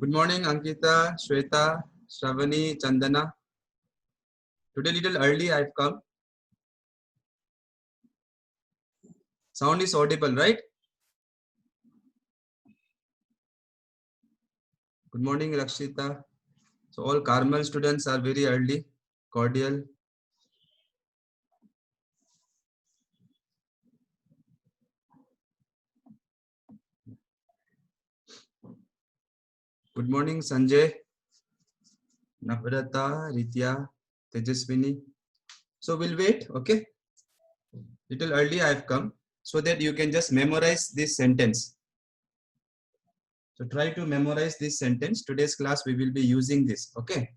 Good morning, Ankita, Shweta, Shravani, Chandana. Today little early I've come. Sound is audible, right? Good morning, Rakshita. So all Carmel students are very early. Cordial. Good morning, Sanjay, Navrata, Ritya, Tejaswini. So we'll wait, okay? Little early I've come so that you can just memorize this sentence. So try to memorize this sentence. Today's class we will be using this, okay?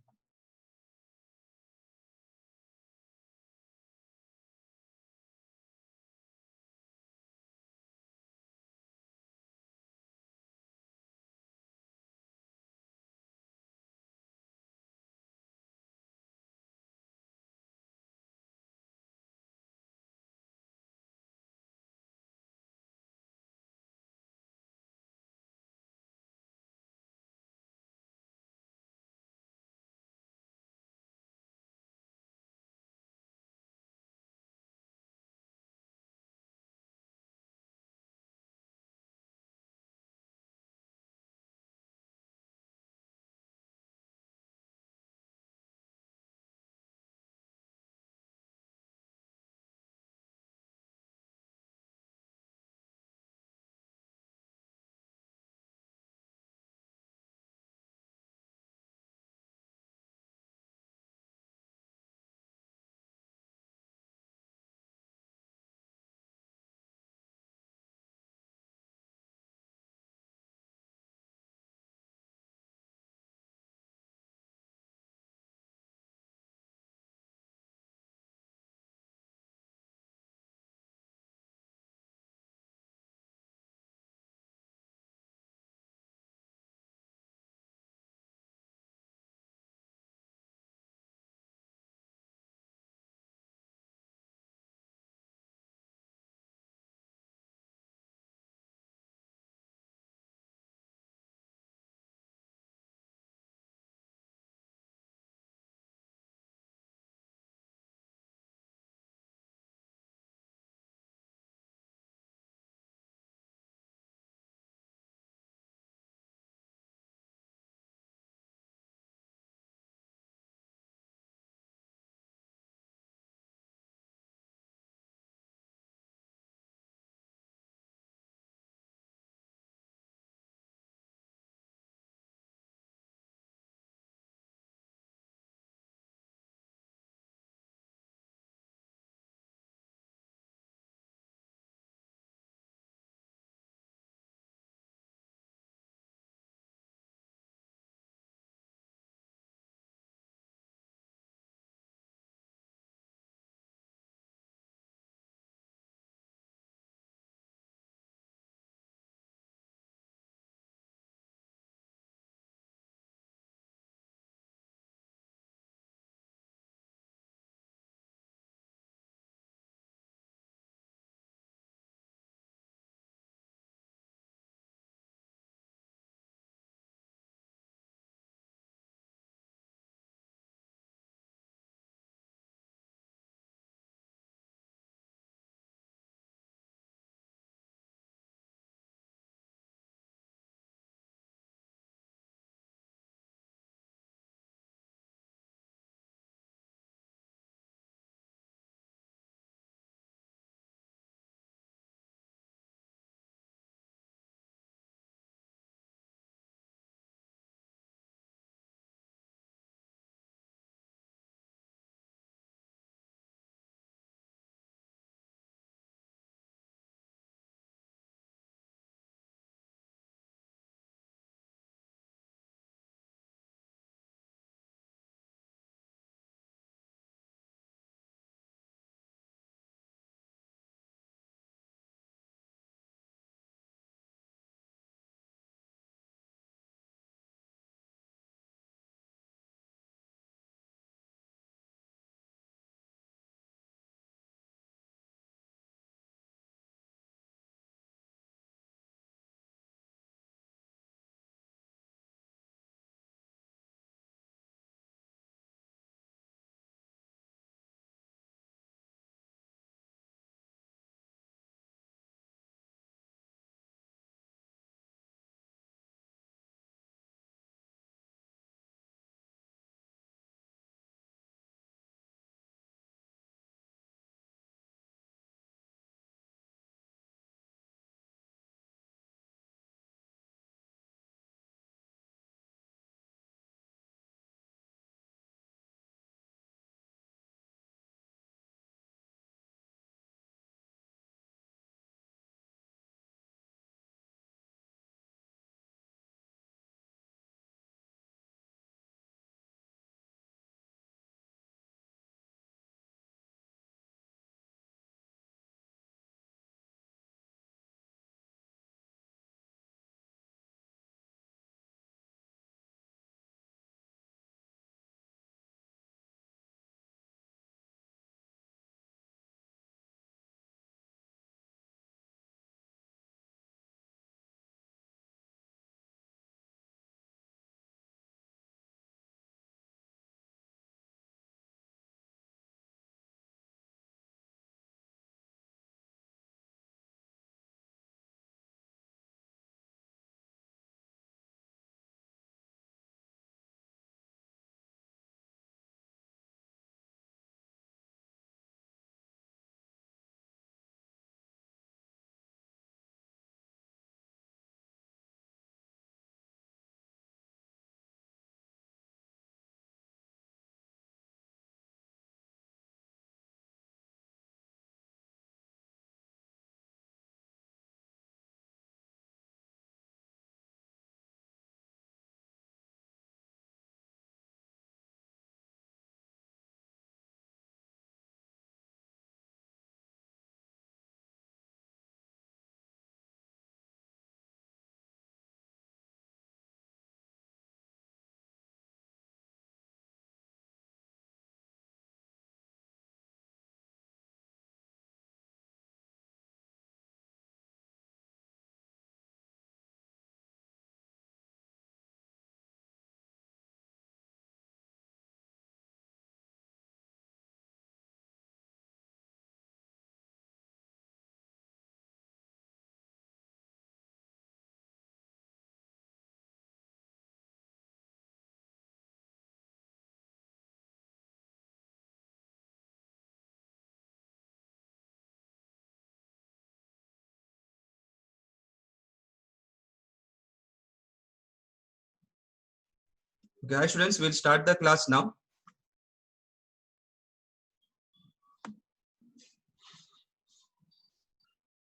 Okay, hi students, we'll start the class now.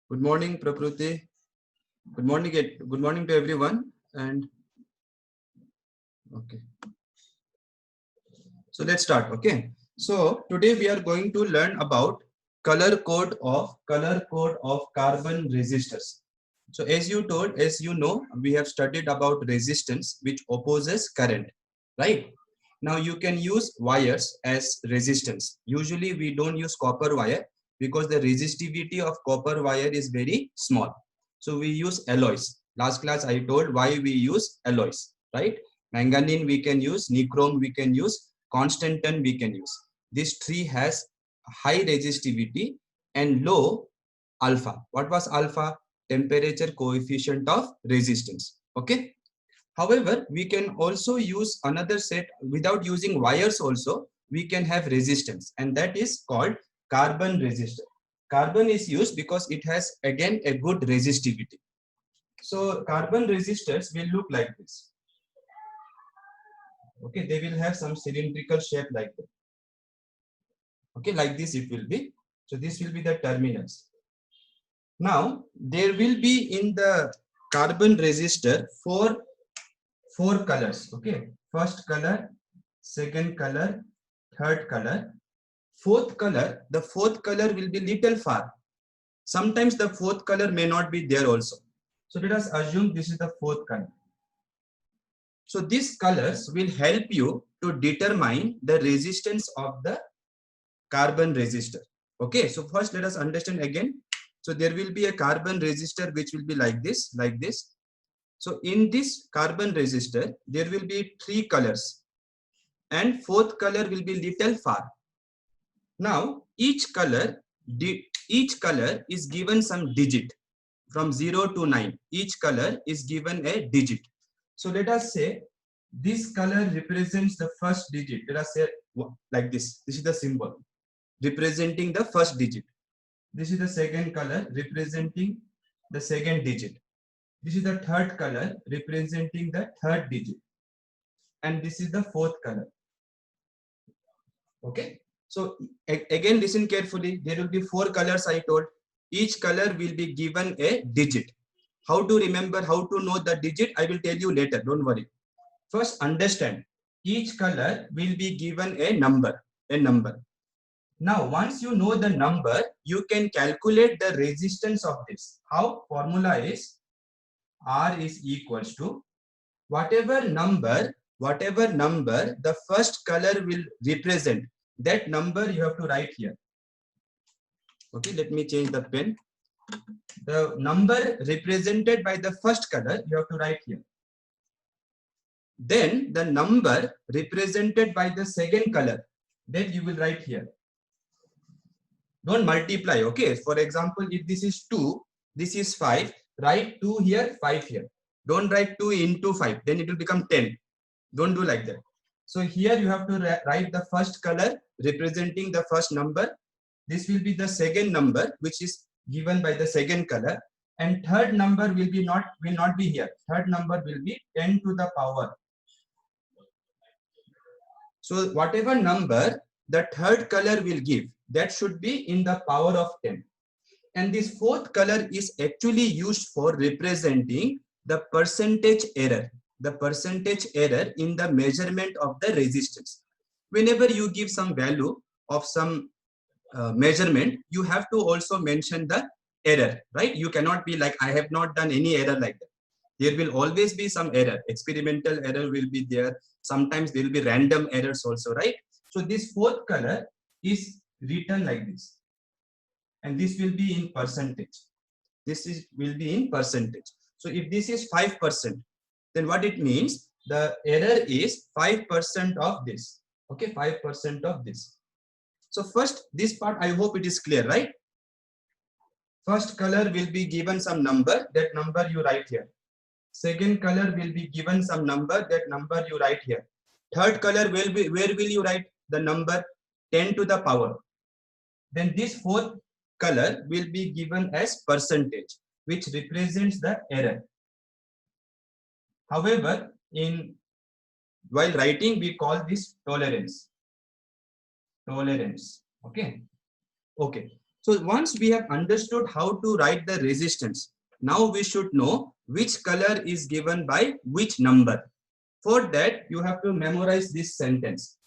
Good morning, Prakruti. Good morning to everyone. And okay, so let's start. Okay, so today we are going to learn about color code of carbon resistors. So as you know, we have studied about resistance which opposes current, right? Now you can use wires as resistance. Usually we don't use copper wire because the resistivity of copper wire is very small. So we use alloys. Last class I told why we use alloys, right? Manganese we can use, nichrome we can use, constantan we can use. This tree has high resistivity and low alpha. What was alpha? Temperature coefficient of resistance. Okay. However, we can also use another set without using wires also. We can have resistance, and that is called carbon resistor. Carbon is used because it has again a good resistivity. So carbon resistors will look like this. Okay, they will have some cylindrical shape like that. Okay, like this it will be. So this will be the terminals. Now there will be in the carbon resistor four colors. Okay, first color, second color, third color, fourth color. The fourth color will be little far. Sometimes the fourth color may not be there also. So let us assume this is the fourth color. So these colors will help you to determine the resistance of the carbon resistor. Okay, so first let us understand again. So there will be a carbon resistor which will be like this, like this. So in this carbon resistor, there will be three colors and fourth color will be little far. Now each color is given some digit from 0 to 9. Each color is given a digit. So let us say this color represents the first digit. Let us say like this. This is the symbol representing the first digit. This is the second color representing the second digit. This is the third color representing the third digit. And this is the fourth color. Okay. So again, listen carefully. There will be four colors I told. Each color will be given a digit. How to remember, how to know the digit, I will tell you later. Don't worry. First, understand. Each color will be given a number. Now, once you know the number, you can calculate the resistance of this. How? Formula is R is equals to whatever number the first color will represent. That number you have to write here. Okay, let me change the pen. The number represented by the first color you have to write here. Then the number represented by the second color, that you will write here. Don't multiply. Okay, for example, if this is 2, this is 5, write 2 here, 5 here. Don't write 2 into 5, then it will become 10. Don't do like that. So here you have to write the first color representing the first number. This will be the second number which is given by the second color, and third number will not be here. Third number will be 10 to the power. So whatever number the third color will give, that should be in the power of 10. And this fourth color is actually used for representing the percentage error. The percentage error in the measurement of the resistance. Whenever you give some value of some measurement, you have to also mention the error, right? You cannot be like, I have not done any error like that. There will always be some error. Experimental error will be there. Sometimes there will be random errors also, right? So this fourth color is written like this. And this will be in percentage. Will be in percentage. So if this is 5%, then what it means, the error is 5% of this. Okay, 5% of this. So first, this part, I hope it is clear, right? First color will be given some number, that number you write here. Second color will be given some number, that number you write here. Third color will be, where will you write the number? 10 to the power. Then this fourth color will be given as percentage, which represents the error. However, in While writing, we call this tolerance. Tolerance. Okay. Okay. So once we have understood how to write the resistance, now we should know which color is given by which number. For that, you have to memorize this sentence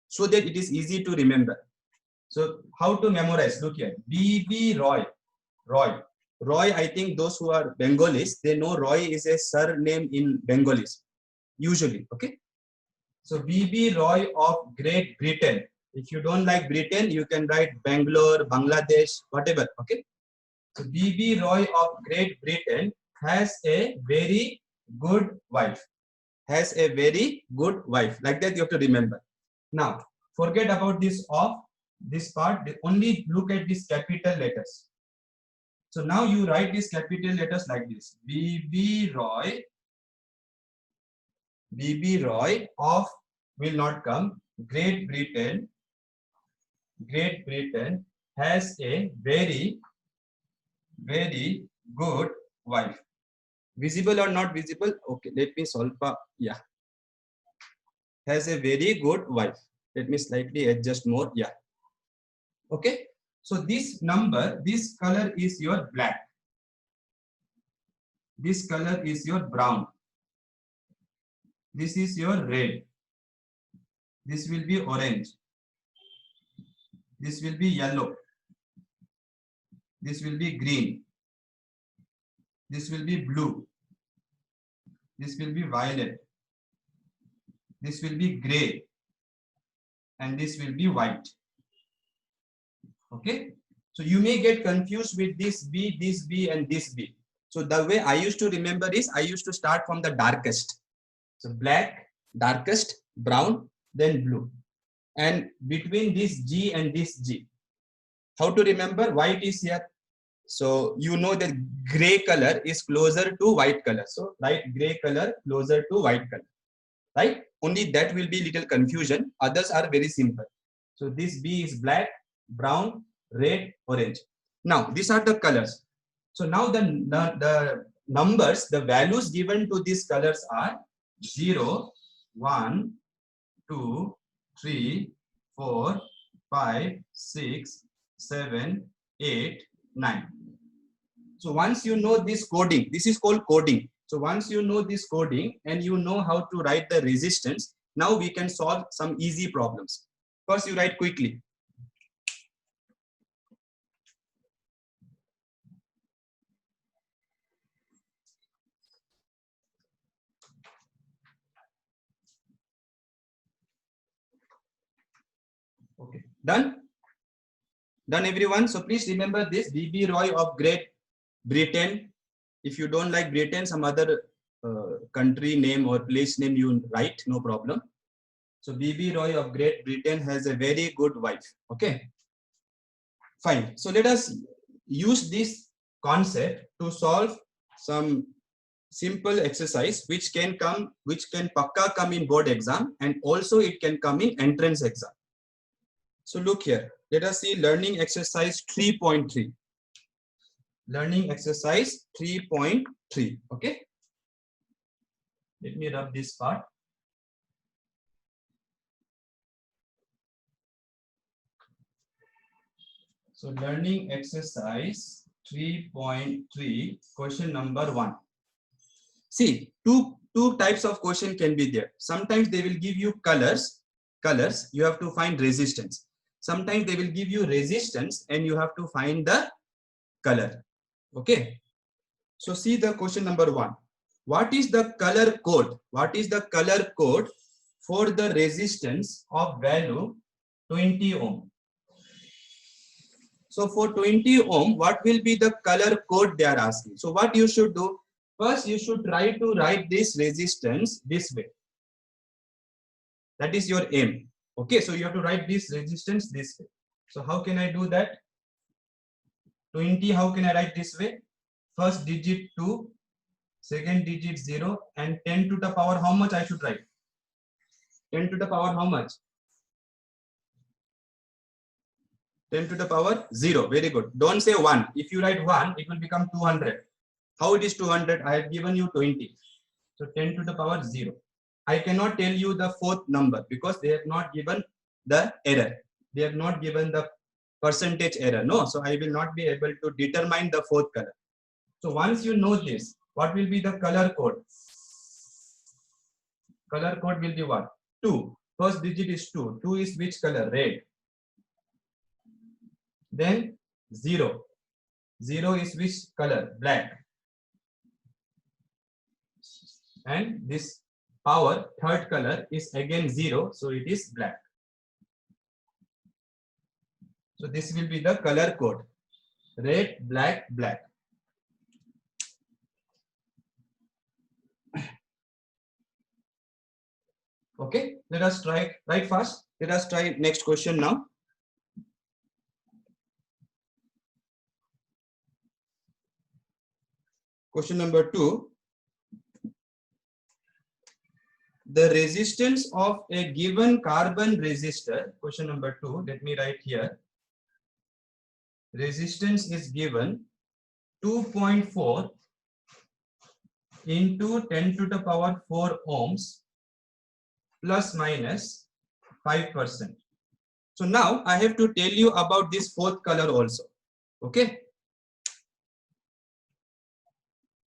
so that it is easy to remember. So how to memorize? Look here. B.B. Roy. Roy. Roy, I think those who are Bengalis, they know Roy is a surname in Bengalis, usually. Okay. So B.B. Roy of Great Britain. If you don't like Britain, you can write Bangalore, Bangladesh, whatever. Okay. So B.B. Roy of Great Britain has a very good wife. Has a very good wife. Like that, you have to remember. Now, forget about this of this part. Only look at these capital letters. So now you write these capital letters like this. B.B. Roy. B.B. Roy of will not come. Great Britain. Great Britain has a very, very good wife. Visible or not visible? Okay, let me solve. Yeah. Has a very good wife. Let me slightly adjust more. Yeah. Okay. So this number, this color is your black. This color is your brown. This is your red. This will be orange. This will be yellow. This will be green. This will be blue. This will be violet. This will be gray. And this will be white. Okay. So you may get confused with this B, and this B. So the way I used to remember is I used to start from the darkest. So black, darkest, brown, then blue. And between this G and this G. How to remember? White is here. So you know that gray color is closer to white color. So write gray color closer to white color. Right? Only that will be little confusion. Others are very simple. So this B is black, brown, red, orange. Now these are the colors. So now the numbers, the values given to these colors are 0, 1, 2, 3, 4, 5, 6, 7, 8, 9. So once you know this coding, this is called coding. So once you know this coding and you know how to write the resistance, now we can solve some easy problems. First, you write quickly. Okay, done? Done, everyone? So please remember this, B.B. Roy of Great Britain. If you don't like Britain, some other country name or place name you write, no problem. So B.B. Roy of Great Britain has a very good wife. Okay, fine. So let us use this concept to solve some simple exercise which can pakka come in board exam, and also it can come in entrance exam. So look here, let us see learning exercise 3.3. Learning exercise 3.3. Okay, let me rub this part. So learning exercise 3.3, question number 1. See, two types of question can be there. Sometimes they will give you colors, you have to find resistance. Sometimes they will give you resistance and you have to find the color. Okay. So see the question number 1. What is the color code? What is the color code for the resistance of value 20 ohm? So for 20 ohm, what will be the color code they are asking? So what you should do? First, you should try to write this resistance this way. That is your aim. Okay, so you have to write this resistance this way. So how can I do that? 20, how can I write this way? First digit 2, second digit 0, and 10 to the power how much I should write? 10 to the power how much? 10 to the power 0. Very good. Don't say 1. If you write 1, it will become 200. How it is 200? I have given you 20. So 10 to the power 0. I cannot tell you the fourth number because they have not given the error. They have not given the percentage error. No, so I will not be able to determine the fourth color. So once you know this, what will be the color code? Color code will be what? 2. First digit is 2. 2 is which color? Red. Then 0. 0 is which color? Black. And this power, third color, is again 0. So it is black. So this will be the color code. Red, black, black. Okay, let us try right fast. Let us try next question now. Question number 2. The resistance of a given carbon resistor. Question number 2. Let me write here. Resistance is given 2.4 into 10 to the power 4 ohms plus minus 5%. So now I have to tell you about this fourth color also. Okay.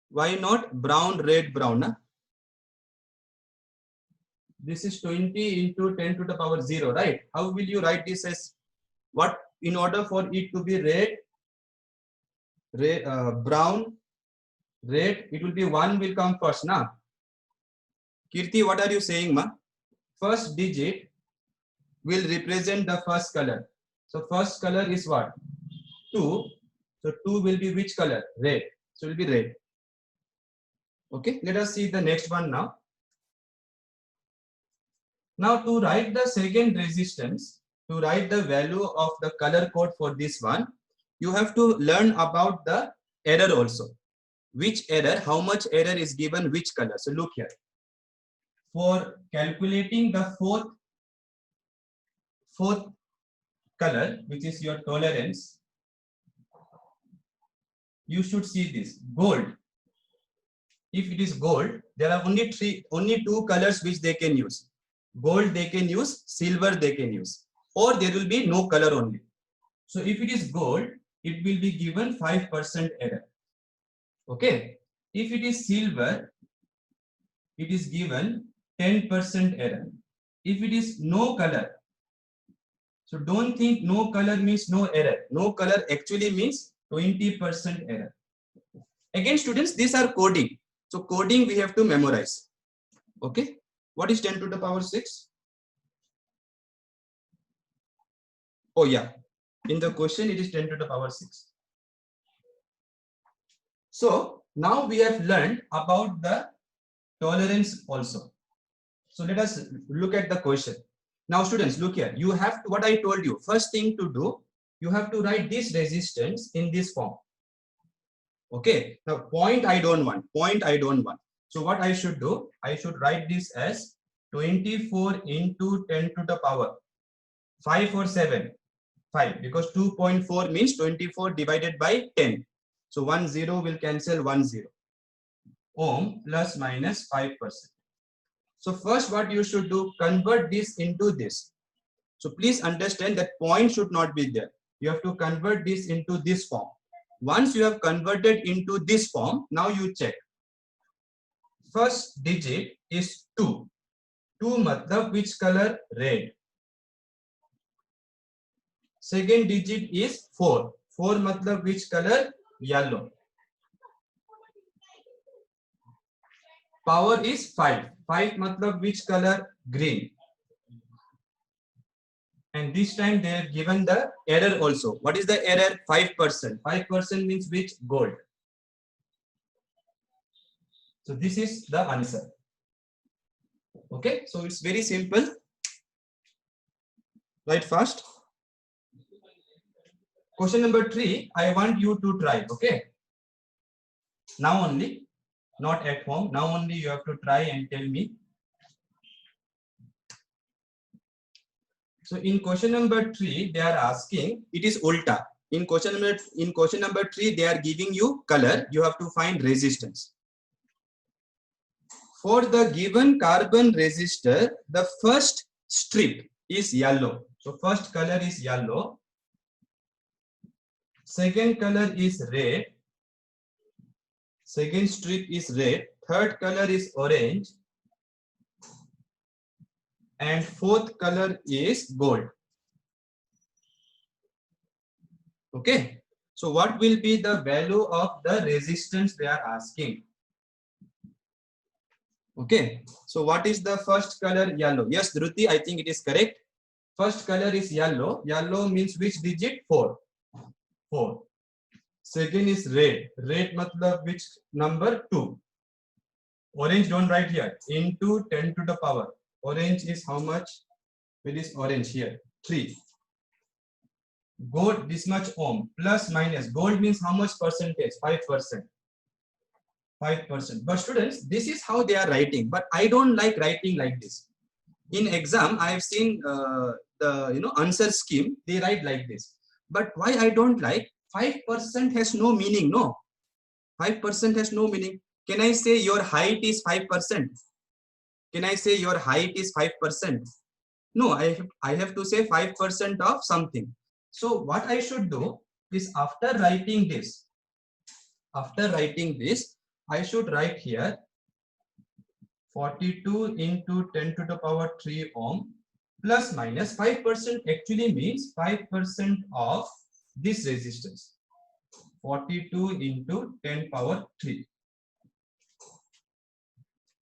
Why not brown, red, brown? Huh? This is 20 into 10 to the power 0, right? How will you write this as what? In order for it to be red, brown, red, it will be 1 will come first, na? Kirti, what are you saying, ma? First digit will represent the first color. So first color is what? 2. So 2 will be which color? Red. So it will be red. Okay, let us see the next one now. Now to write the second resistance, to write the value of the color code for this one, you have to learn about the error also. Which error, how much error is given which color. So look here. For calculating the fourth color, which is your tolerance, you should see this gold. If it is gold, there are only two colors which they can use. Gold they can use, silver they can use, or there will be no color only. So if it is gold, it will be given 5% error. Okay. If it is silver, it is given 10% error. If it is no color, so don't think no color means no error. No color actually means 20% error. Again, students, these are coding. So coding we have to memorize. Okay. What is 10 to the power 6? Oh yeah. In the question, it is 10 to the power 6. So now we have learned about the tolerance also. So let us look at the question. Now students, look here. You have to, what I told you, first thing to do, you have to write this resistance in this form. Okay. Now point I don't want. So what I should do, I should write this as 24 into 10 to the power 5 or 7. 5, because 2.4 means 24 divided by 10. So 1 0 will cancel 1 0. Ohm plus minus 5%. So first what you should do, convert this into this. So please understand that point should not be there. You have to convert this into this form. Once you have converted into this form, now you check. First digit is 2. 2 matlab which color? Red. Second digit is 4. 4 matlab which color? Yellow. Power is 5. 5 matlab which color? Green. And this time they have given the error also. What is the error? 5%. 5% means which? Gold. So this is the answer. Okay, so it's very simple. Write fast. Question number 3, I want you to try. Okay. Now only, not at home. Now only you have to try and tell me. So in question number 3, they are asking, it is ulta. In question number 3, they are giving you color. You have to find resistance. for the given carbon resistor, the first strip is yellow. So first color is yellow. Second color is red. Second strip is red. Third color is orange. And fourth color is gold. Okay. So what will be the value of the resistance they are asking? Okay. So what is the first color? Yellow. Yes, Dhruti, I think it is correct. First color is yellow. Yellow means which digit? 4. 4. Second is red. Red matlab which number? 2. Orange don't write here. Into 10 to the power. Orange is how much? It is orange here. 3. Gold this much ohm. Plus minus. Gold means how much percentage? 5%. 5%. But students, this is how they are writing. But I don't like writing like this. In exam, I have seen the answer scheme. They write like this. But why I don't like? 5% has no meaning. No. 5% has no meaning. Can I say your height is 5%? Can I say your height is 5%? No, I have to say 5% of something. So what I should do is after writing this, I should write here 42 into 10 to the power 3 ohm plus minus 5% actually means 5% of this resistance. 42 into 10 power 3.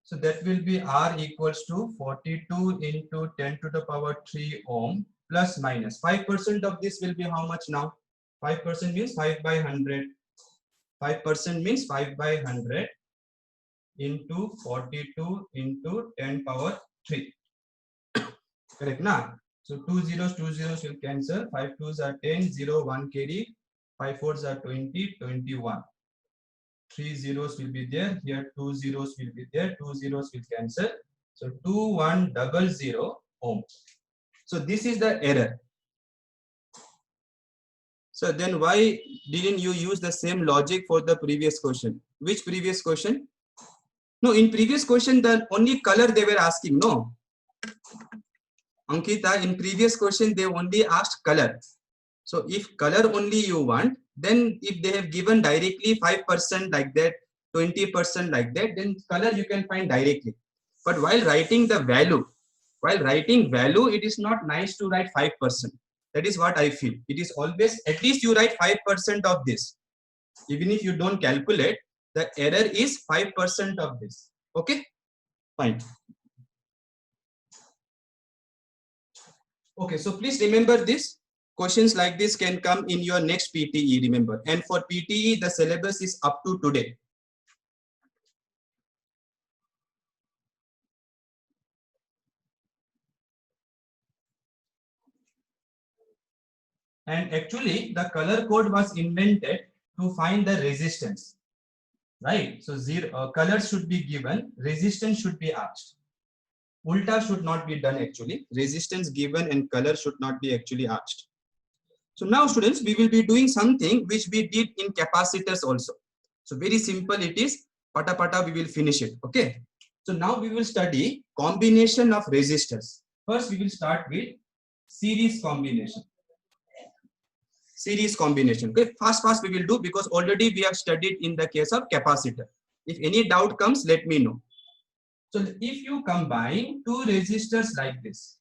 So that will be R equals to 42 into 10 to the power 3 ohm plus minus 5% of this will be how much now? 5% means 5 by 100. 5% means 5 by 100 into 42 into 10 power 3. Correct na? So 2 zeros will cancel. 5 2s are 10, 0, 1 carry. 5 4s are 20, 21. 3 zeros will be there. Here 2 zeros will be there. 2 zeros will cancel. So 2100 ohm. So this is the error. So then why didn't you use the same logic for the previous question? Which previous question? No, in previous question the only color they were asking. No, Ankita, in previous question they only asked color. So if color only you want, then if they have given directly 5% like that, 20% like that, then color you can find directly. But while writing the value, it is not nice to write 5%. That is what I feel. It is always, at least you write 5% of this. Even if you don't calculate, the error is 5% of this. Okay, fine. Okay, so please remember this. Questions like this can come in your next PTE, remember. And for PTE, the syllabus is up to today. And actually, the color code was invented to find the resistance, right? So color should be given, resistance should be asked. Ulta should not be done actually. Resistance given and color should not be actually asked. So now students, we will be doing something which we did in capacitors also. So very simple it is, pata pata we will finish it, okay? So now we will study combination of resistors. First we will start with series combination. Series combination, okay? Fast we will do because already we have studied in the case of capacitor. If any doubt comes, let me know. So if you combine two resistors like this,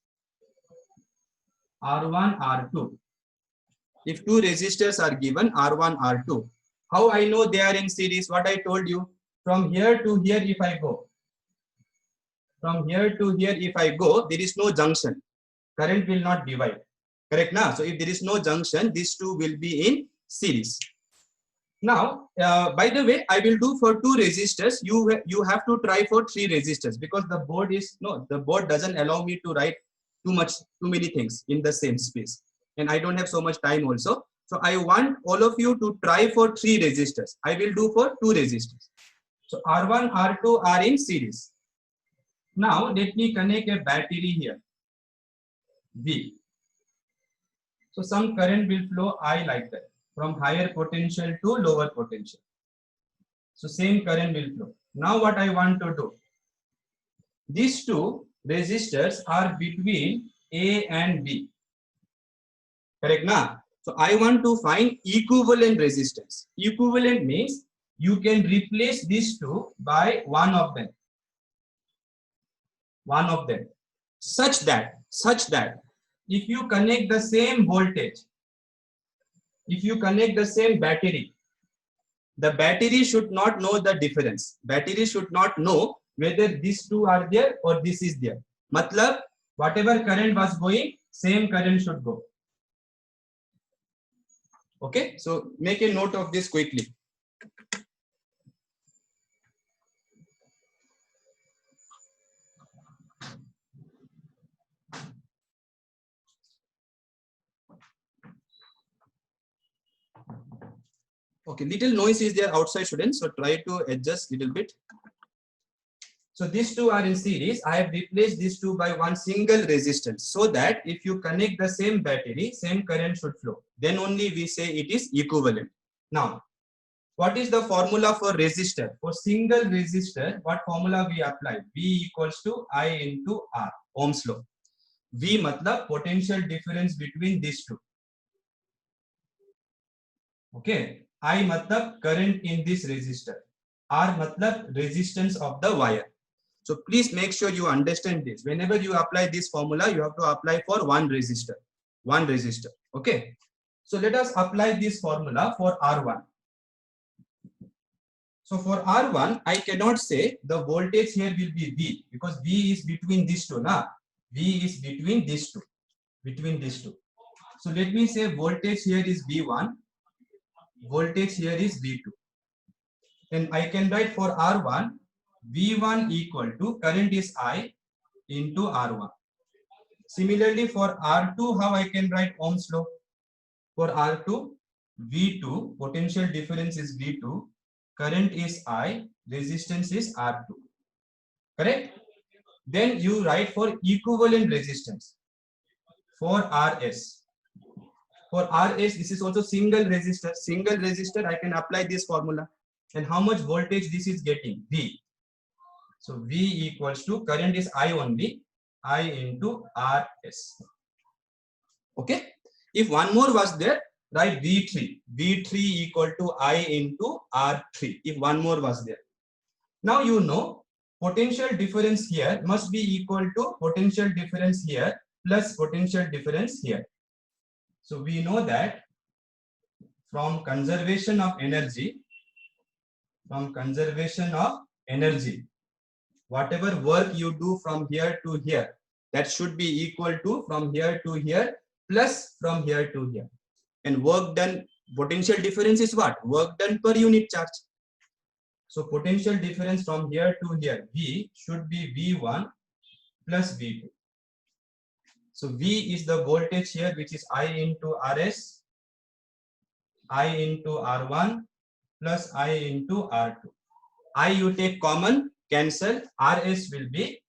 R1, R2, if two resistors are given R1, R2, how I know they are in series? What I told you, from here to here if I go, from here to here if I go, there is no junction. Current will not divide. Correct now? So if there is no junction, these two will be in series. Now, by the way, I will do for two resistors. You have to try for three resistors because the board doesn't allow me to write too many things in the same space. And I don't have so much time also. So I want all of you to try for three resistors. I will do for two resistors. So R1, R2 are in series. Now let me connect a battery here, V. So some current will flow I like that, from higher potential to lower potential. So same current will flow. Now what I want to do, these two resistors are between A and B. Correct na? So I want to find equivalent resistance. Equivalent means you can replace these two by one of them. One of them. Such that if you connect the same voltage, if you connect the same battery, the battery should not know the difference. Battery should not know whether these two are there or this is there. Matlab, whatever current was going, same current should go. Okay, so make a note of this quickly. Okay, little noise is there outside, students, so try to adjust little bit. So these two are in series. I have replaced these two by one single resistance, so that if you connect the same battery, same current should flow. Then only we say it is equivalent. Now, what is the formula for resistor? For single resistor, what formula we apply? V equals to I into R, Ohm's law. V matlab potential difference between these two. Okay, I matlab current in this resistor. R matlab resistance of the wire. So please make sure you understand this. Whenever you apply this formula, you have to apply for one resistor. One resistor. Okay. So let us apply this formula for R1. So for R1, I cannot say the voltage here will be V, because V is between these two. Na? V is between these two. Between these two. So let me say voltage here is V1. Voltage here is V2. Then I can write for R1, V1 equal to current is I into R1. Similarly for R2, how I can write Ohm's law? For R2, V2, potential difference is V2, current is I, resistance is R2. Correct? Then you write for equivalent resistance. For RS. For RS, this is also single resistor. Single resistor, I can apply this formula. And how much voltage this is getting? V. So V equals to, current is I only, I into RS. Okay. If one more was there, write V3. V3 equal to I into R3. If one more was there. Now you know potential difference here must be equal to potential difference here plus potential difference here. So we know that from conservation of energy, whatever work you do from here to here, that should be equal to from here to here plus from here to here. And work done, potential difference is what? Work done per unit charge. So potential difference from here to here, V should be V1 plus V2. So V is the voltage here, which is I into RS, I into R1 plus I into R2. I you take common, cancel, RS will be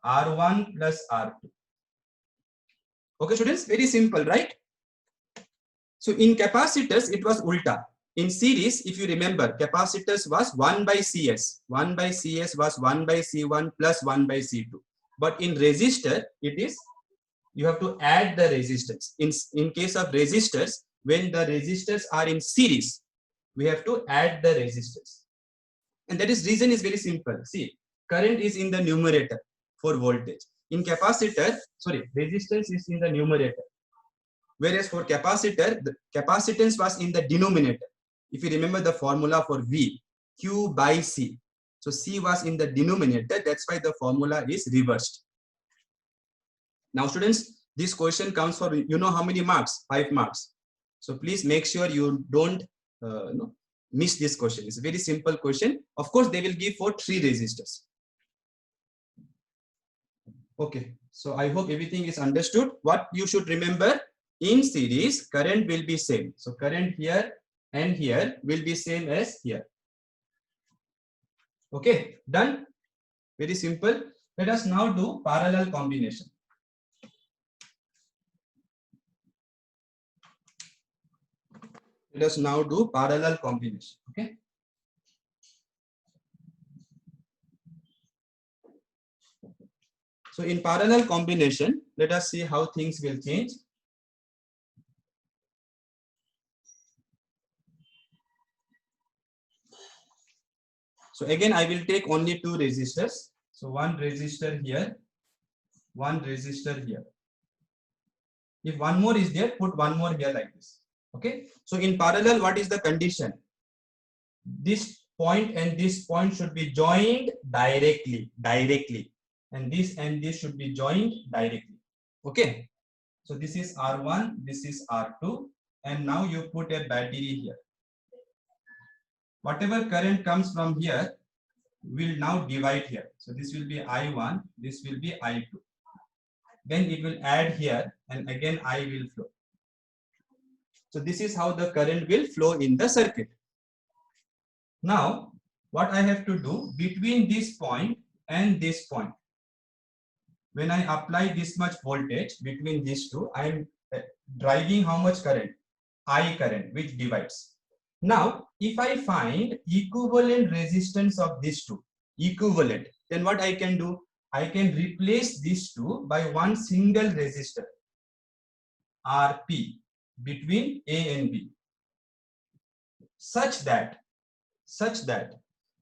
R1 plus R2. Okay, students, very simple, right? So in capacitors, it was ulta. In series, if you remember, capacitors was 1 by CS. 1 by CS was 1 by C1 plus 1 by C2. But in resistor, it is, you have to add the resistance. In case of resistors, when the resistors are in series, we have to add the resistors. And that is reason is very simple. See, current is in the numerator for voltage. In capacitor, resistance is in the numerator. Whereas for capacitor, the capacitance was in the denominator. If you remember the formula for V, Q by C. So C was in the denominator, that's why the formula is reversed. Now students, this question comes for, you know how many marks? 5 marks. So please make sure you don't miss this question. It's a very simple question. Of course, they will give for 3 resistors. Okay, so I hope everything is understood. What you should remember, in series, current will be same. So current here and here will be same as here. Okay, done. Very simple. Let us now do parallel combination. Let us now do parallel combination. Okay. So in parallel combination, let us see how things will change. So again, I will take only two resistors. So one resistor here, one resistor here. If one more is there, put one more here like this. Okay. So in parallel, what is the condition? This point and this point should be joined directly. And this should be joined directly. Okay. So this is R1, this is R2, and now you put a battery here. Whatever current comes from here will now divide here. So this will be I1, this will be I2. Then it will add here, and again I will flow. So this is how the current will flow in the circuit. Now, what I have to do between this point and this point, when I apply this much voltage between these two, I am driving how much current? I current, which divides. Now, if I find equivalent resistance of these two, equivalent, then what I can do? I can replace these two by one single resistor, Rp, between A and B, such that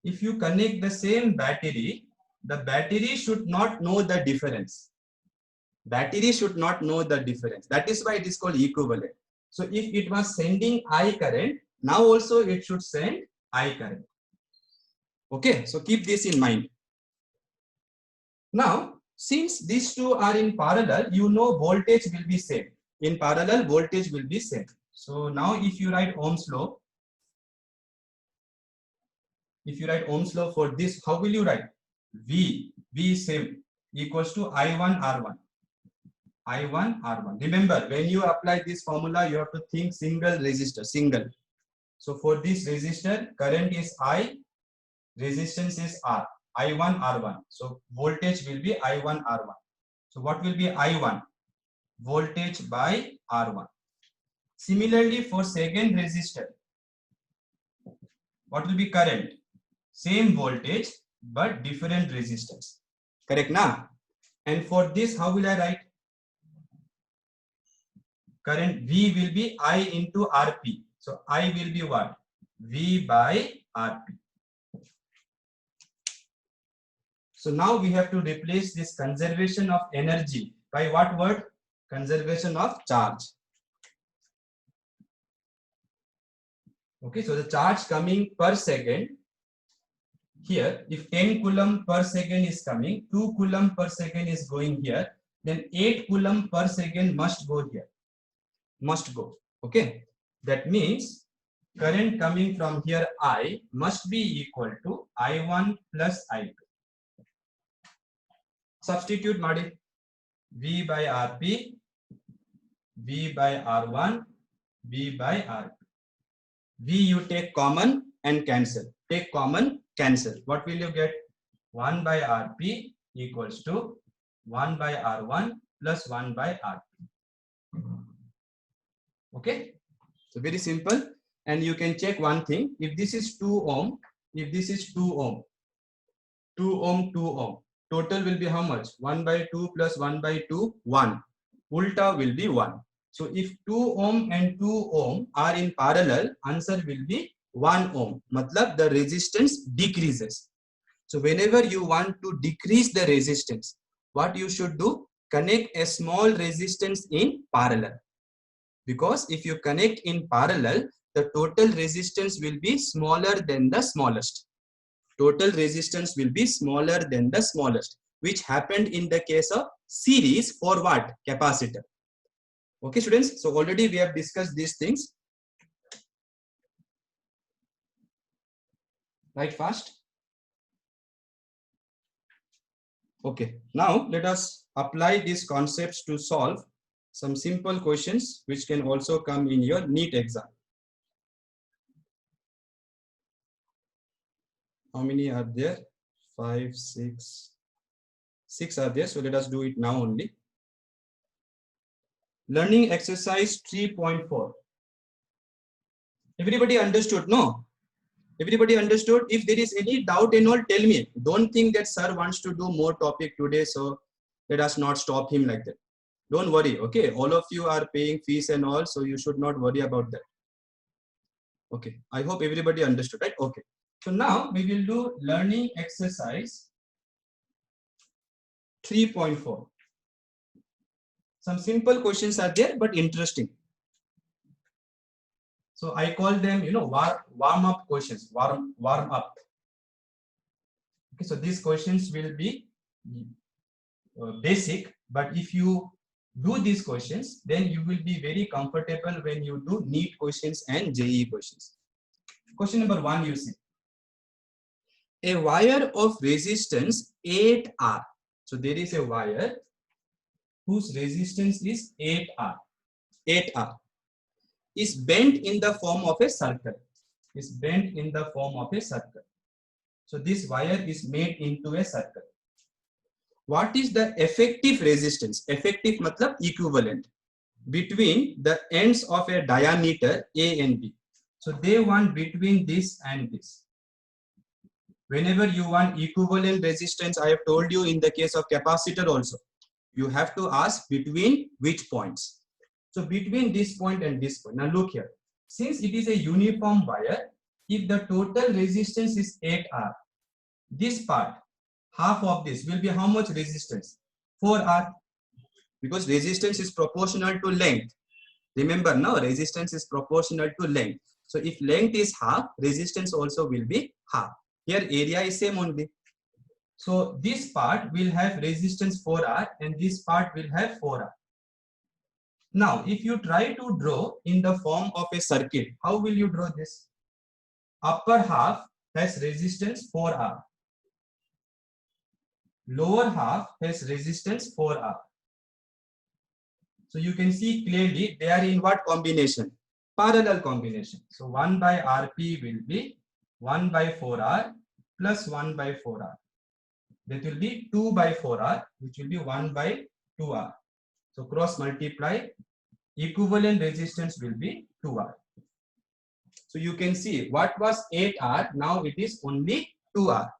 if you connect the same battery, the battery should not know the difference. Battery should not know the difference. That is why it is called equivalent. So if it was sending I current, now also it should send I current. Okay, so keep this in mind. Now, since these two are in parallel, you know voltage will be same. In parallel, voltage will be same. So now if you write Ohm's law, for this, how will you write? V same equals to I1 R1. I1 R1. Remember, when you apply this formula, you have to think single resistor, single. So for this resistor, current is I, resistance is R. I1 R1. So voltage will be I1 R1. So what will be I1? Voltage by R1. Similarly, for second resistor, what will be current? Same voltage but different resistance. Correct now? And for this, how will I write? Current V will be I into Rp. So I will be what? V by Rp. So now we have to replace this conservation of energy by what word? Conservation of charge. Okay, so the charge coming per second, here if 10 coulomb per second is coming, 2 coulomb per second is going here, then 8 coulomb per second must go here. Must go. Okay, that means current coming from here I must be equal to I1 plus I2. Substitute Madi. V by Rp, V by R1, V by R2. V you take common and cancel. Take common, cancel. What will you get? 1 by Rp equals to 1 by R1 plus 1 by R2. Okay, so very simple. And you can check one thing. If this is 2 ohm, if this is 2 ohm, 2 ohm, 2 ohm, total will be how much? 1 by 2 plus 1 by 2, 1. Ulta will be 1. So if 2 ohm and 2 ohm are in parallel, answer will be 1 ohm. Matlab the resistance decreases. So whenever you want to decrease the resistance, what you should do? Connect a small resistance in parallel. Because if you connect in parallel, the total resistance will be smaller than the smallest. Total resistance will be smaller than the smallest, which happened in the case of series for what? Capacitor. Okay, students. So already we have discussed these things. Right, fast. Okay, now let us apply these concepts to solve some simple questions which can also come in your NEET exam. How many are there? 5, 6. 6 are there. So let us do it now only. Learning exercise 3.4. Everybody understood? No? Everybody understood? If there is any doubt and all, tell me. Don't think that sir wants to do more topic today, so Let us not stop him like that. Don't worry, okay? All of you are paying fees and all, so you should not worry about that. Okay, I hope everybody understood, right? Okay. So now we will do learning exercise 3.4. Some simple questions are there, but interesting. So I call them, warm up questions, warm up. Okay, so these questions will be basic, but if you do these questions, then you will be very comfortable when you do NEET questions and JEE questions. Question number 1, you see. A wire of resistance 8R. So there is a wire whose resistance is 8R. 8R is bent in the form of a circle. Is bent in the form of a circle. So this wire is made into a circle. What is the effective resistance? Effective matlab equivalent between the ends of a diameter A and B. So they want between this and this. Whenever you want equivalent resistance, I have told you in the case of capacitor also, you have to ask between which points. So between this point and this point. Now look here. Since it is a uniform wire, if the total resistance is 8R, this part, half of this will be how much resistance? 4R. Because resistance is proportional to length. Remember now, resistance is proportional to length. So if length is half, resistance also will be half. Here area is same only. So this part will have resistance 4R and this part will have 4R. Now, if you try to draw in the form of a circuit, how will you draw this? Upper half has resistance 4R. Lower half has resistance 4R. So you can see clearly they are in what combination? Parallel combination. So 1 by Rp will be 1 by 4R plus 1 by 4R. That will be 2 by 4R, which will be 1 by 2R. So cross multiply, equivalent resistance will be 2R. So you can see what was 8R, now it is only 2R.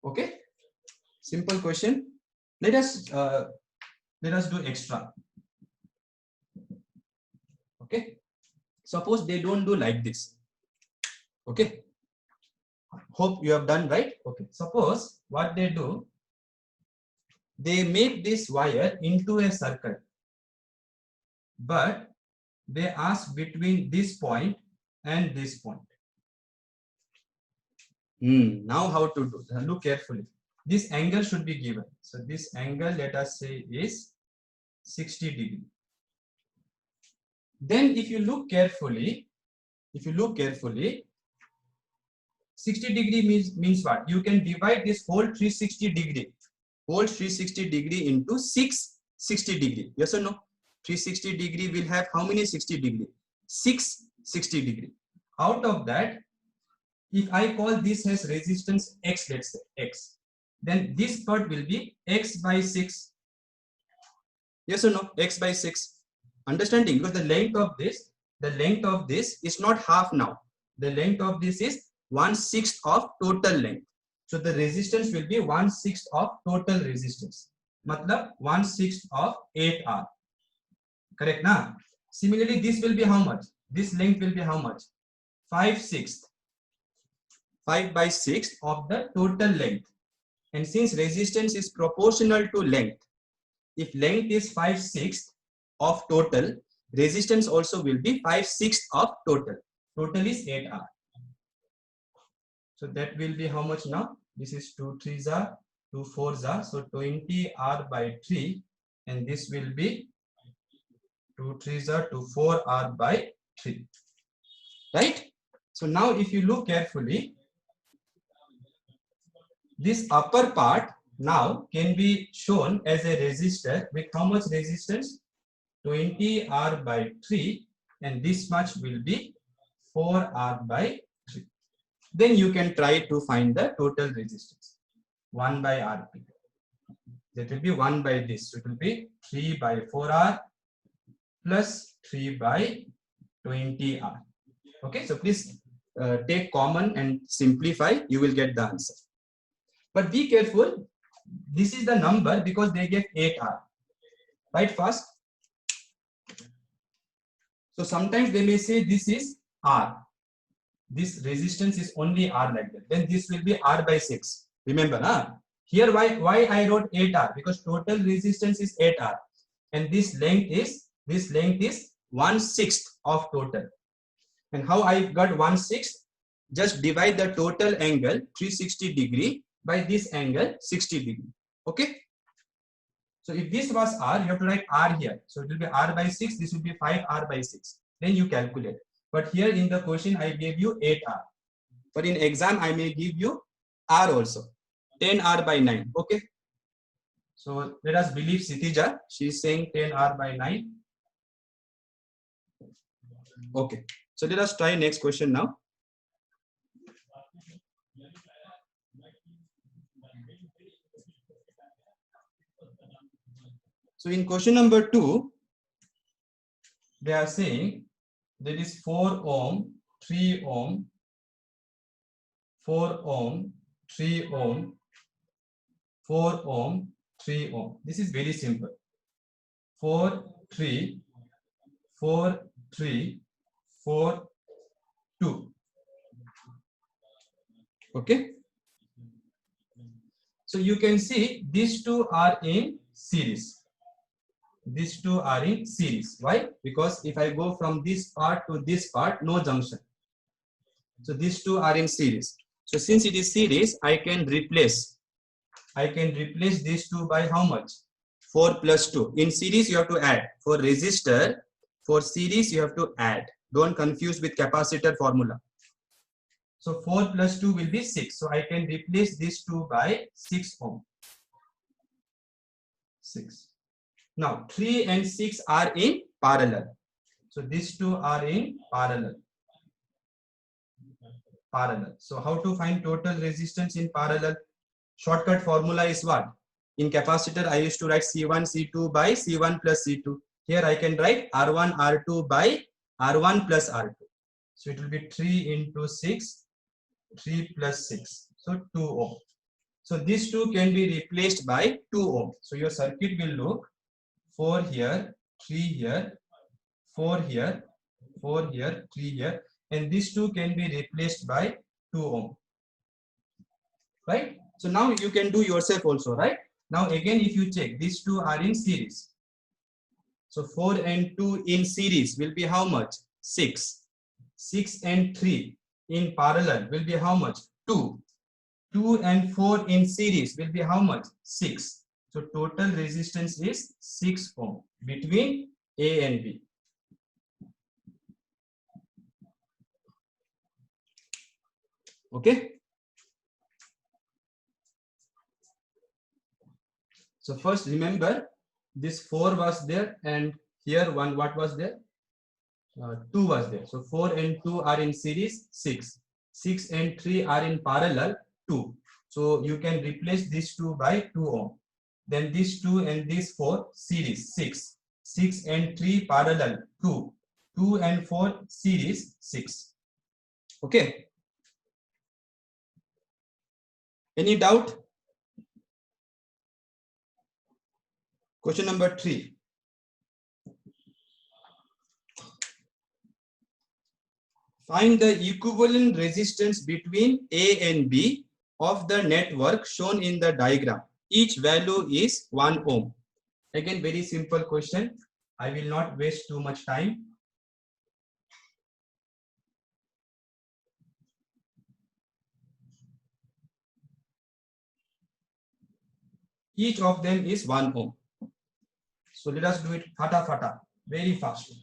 Okay, simple question. Let us do extra. Okay, suppose they don't do like this. Okay, hope you have done right. Okay, suppose what they do, they make this wire into a circle, but they ask between this point and this point. Now how to do? Look carefully. This angle should be given. So this angle, let us say, is 60 degree. Then if you look carefully, 60 degree means what? You can divide this whole 360 degree into 660 degree. Yes or no? 360 degree will have how many 60 degree? 660 degree. Out of that, if I call this as resistance X, let's say X, then this part will be X by 6. Yes or no? X by 6. Understanding? Because the length of this is not half now. The length of this is 1/6 of total length. So the resistance will be 1/6 of total resistance. Matlab 1/6 of 8R. Correct na? Similarly, this will be how much? This length will be how much? 5/6. 5 by 6 of the total length. And since resistance is proportional to length, if length is 5/6 of total, resistance also will be 5/6 of total. Total is 8R. So that will be how much now? This is 2 3s are, 2 4s are. So 20R by 3. And this will be 2 3s are, 2 4R by 3. Right? So now if you look carefully, this upper part now can be shown as a resistor with how much resistance? 20R by 3, and this much will be 4R by 3. Then you can try to find the total resistance. 1 by Rp. That will be 1 by this. So it will be 3 by 4R plus 3 by 20R. Okay, so please take common and simplify. You will get the answer. But be careful. this is the number because they gave 8R. Right fast. So sometimes they may say this is R. This resistance is only R like that. Then this will be R by 6. Remember, huh? Here why I wrote 8R? Because total resistance is 8R. And this length is 1/6 of total. And how I got 1/6? Just divide the total angle 360 degree by this angle 60 degree. Okay. So if this was R, you have to write R here. So it will be R by 6. This will be 5R by 6. Then you calculate. But here in the question, I gave you 8R. But in exam, I may give you R also. 10R by 9. Okay. So let us believe Sitija. She is saying 10R by 9. Okay. So let us try next question now. So in question number 2, they are saying that is 4 ohm, 3 ohm, 4 ohm, 3 ohm, 4 ohm, 3 ohm. This is very simple. 4, 3, 4, 3, 4, 2. Okay. So you can see these two are in series. These two are in series. Why? Because if I go from this part to this part, no junction. So these two are in series. So since it is series, I can replace these two by how much? 4 plus 2. In series, you have to add. For resistor, for series, you have to add. Don't confuse with capacitor formula. So 4 plus 2 will be 6. So I can replace these two by 6 ohm. 6. Now 3 and 6 are in parallel. So these two are in parallel. So how to find total resistance in parallel? Shortcut formula is what? In capacitor, I used to write C1, C2 by C1 plus C2. Here I can write R1, R2 by R1 plus R2. So it will be 3 into 6, 3 plus 6. So 2 ohm. So these two can be replaced by 2 ohm. So your circuit will look 4 here, 3 here, 4 here, 4 here, 3 here. And these two can be replaced by 2 ohm. Right? So now you can do yourself also, right? Now again, if you check, these two are in series. So 4 and 2 in series will be how much? 6. 6 and 3 in parallel will be how much? 2. 2 and 4 in series will be how much? 6. So total resistance is 6 ohm between A and B. Okay. So first remember this 4 was there and here one what was there? 2 was there. So 4 and 2 are in series 6. 6 and 3 are in parallel 2. So you can replace these two by 2 ohm. Then these 2 and these 4 series 6. 6 and 3 parallel 2. 2 and 4 series 6. Okay. Any doubt? Question number 3. Find the equivalent resistance between A and B of the network shown in the diagram. Each value is 1 ohm. Again, very simple question. I will not waste too much time. Each of them is 1 ohm. So let us do it fata, very fast.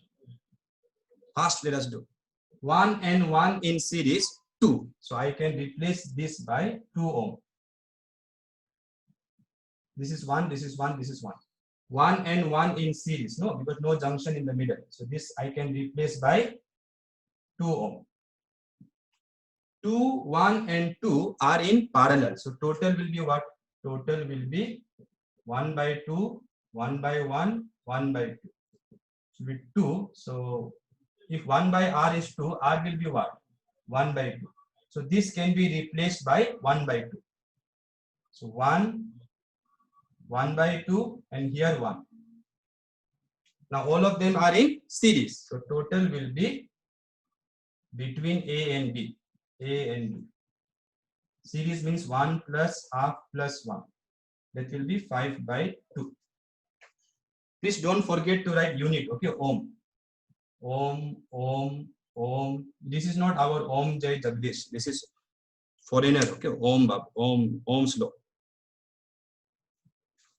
Fast, let us do. 1 and 1 in series, 2. So I can replace this by 2 ohm. This is 1, this is 1, this is 1. 1 and 1 in series, no, because no junction in the middle. So this I can replace by 2 ohm. 2, 1 and 2 are in parallel. So total will be what? Total will be 1 by 2, 1 by 1, 1 by 2. So with 2, so if 1 by R is 2, R will be what? 1 by 2. So this can be replaced by 1 by 2. So 1, 1 by 2, and here 1. Now all of them are in series. So total will be between A and B. A and B. Series means 1 plus half plus 1. That will be 5 by 2. Please don't forget to write unit. Okay, ohm. Ohm, ohm, ohm. This is not our Om Jai Jagdish. This is foreigner. Okay, ohm, ohm's law.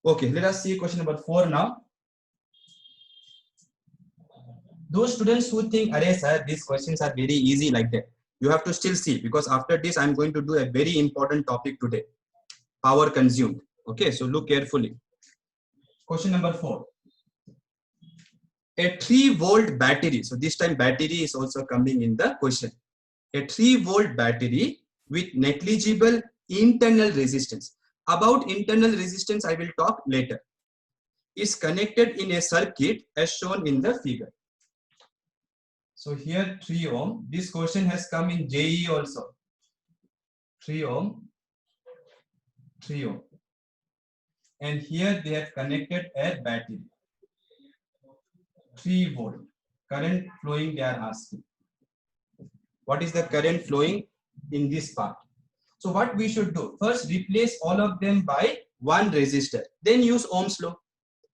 Okay, let us see question number 4 now. Those students who think, "Arey sir, these questions are very easy like that," you have to still see, because after this I'm going to do a very important topic today, power consumed. Okay, so look carefully. Question number 4. A 3-volt battery. So this time battery is also coming in the question. A 3-volt battery with negligible internal resistance. About internal resistance I will talk later. Is connected in a circuit as shown in the figure. So here 3 ohm. This question has come in JEE also. 3 ohm. 3 ohm. And here they have connected a battery. 3 volt. Current flowing they are asking. What is the current flowing in this part? So what we should do? First replace all of them by one resistor. Then use Ohm's law.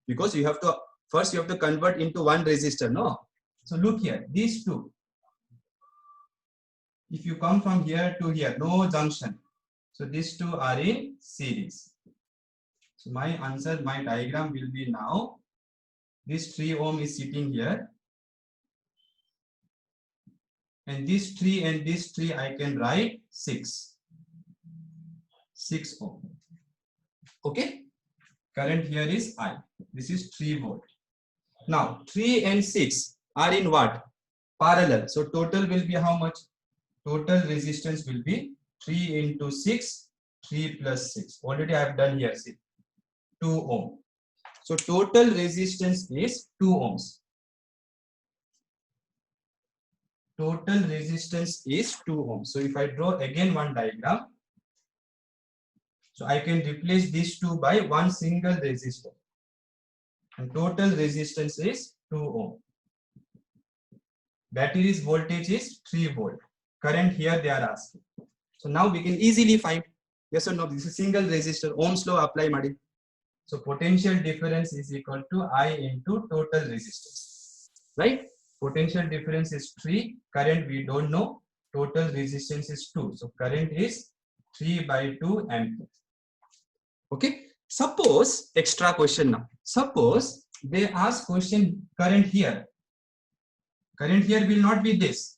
Because you have to, first you have to convert into one resistor, no? So look here, these two. If you come from here to here, no junction. So these two are in series. So my answer, my diagram will be now. This 3 ohm is sitting here. And this 3 and this 3 I can write 6. 6 ohm. Okay. Current here is I. This is 3 volt. Now 3 and 6 are in what? Parallel. So total will be how much? Total resistance will be 3 into 6, 3 plus 6. Already I have done here, see, 2 ohm. So total resistance is 2 ohms. Total resistance is 2 ohms. So if I draw again one diagram, so I can replace these two by one single resistor. And total resistance is 2 ohm. Battery's voltage is 3 volt. Current here they are asking. So now we can easily find, yes or no, this is single resistor, Ohm's law apply madi. So potential difference is equal to I into total resistance, right? Potential difference is 3, current we don't know, total resistance is 2. So current is 3 by 2 ampere. Okay, suppose, extra question now, suppose they ask question current here. Current here will not be this.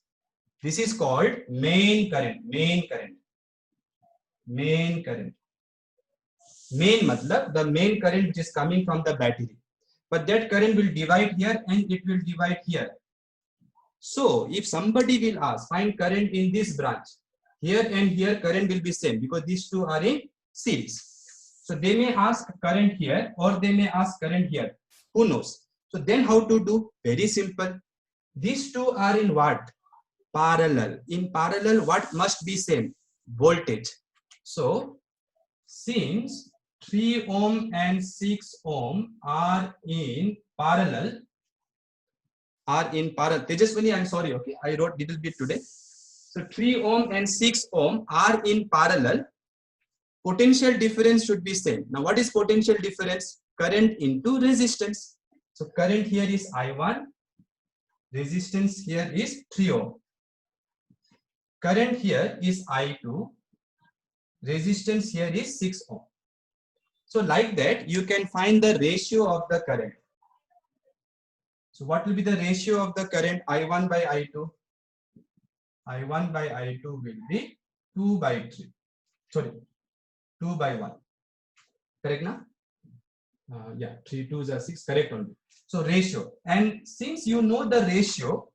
This is called main current, main current. Main current. Main matlab the main current which is coming from the battery. But that current will divide here and it will divide here. So if somebody will ask, find current in this branch, here and here current will be same because these two are in series. So they may ask current here or they may ask current here. Who knows? So then how to do? Very simple. These two are in what? Parallel. In parallel, what must be same? Voltage. So since 3 ohm and 6 ohm are in parallel, Tejaswani, I'm sorry, okay, I wrote little bit today. So 3 ohm and 6 ohm are in parallel. Potential difference should be same. Now what is potential difference? Current into resistance. So current here is I1. Resistance here is 3 ohm. Current here is I2. Resistance here is 6 ohm. So like that, you can find the ratio of the current. So what will be the ratio of the current I1 by I2? I1 by I2 will be 2 by 3. Sorry, 2 by 1. Correct now? Yeah, 3 2s are 6. Correct only. So ratio. And since you know the ratio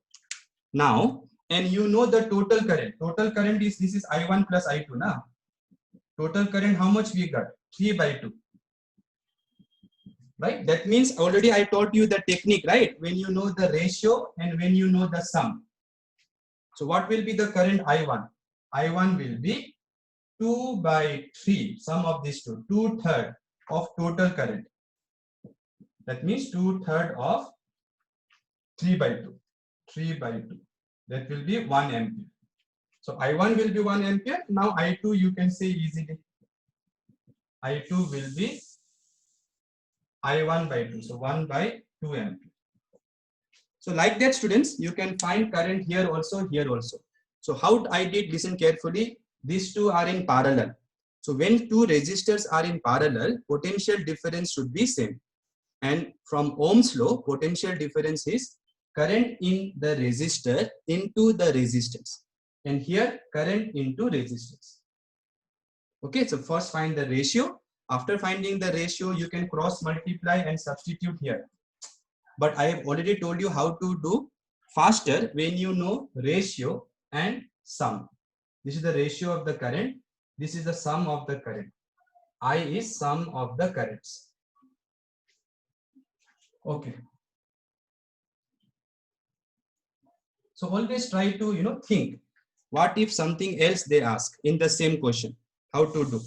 now, and you know the total current. Total current is, this is I1 plus I2 now. Total current, how much we got? 3 by 2. Right? That means already I taught you the technique, right? When you know the ratio and when you know the sum. So what will be the current I1? I1 will be 2 by 3, sum of these two, 2/3. of total current. That means 2/3 of 3 by 2. 3 by 2. That will be 1 ampere. So I1 will be 1 ampere. Now I2 you can say easily. I2 will be I1 by 2. So 1 by 2 ampere. So like that, students, you can find current here also, here also. So how I did, listen carefully. These two are in parallel. So when two resistors are in parallel, potential difference should be same. And from Ohm's law, potential difference is current in the resistor into the resistance. And here current into resistance. Okay, so first find the ratio. After finding the ratio, you can cross multiply and substitute here. But I have already told you how to do faster when you know ratio and sum. This is the ratio of the current. This is the sum of the current. I is sum of the currents. Okay. So always try to think. What if something else they ask in the same question? How to do?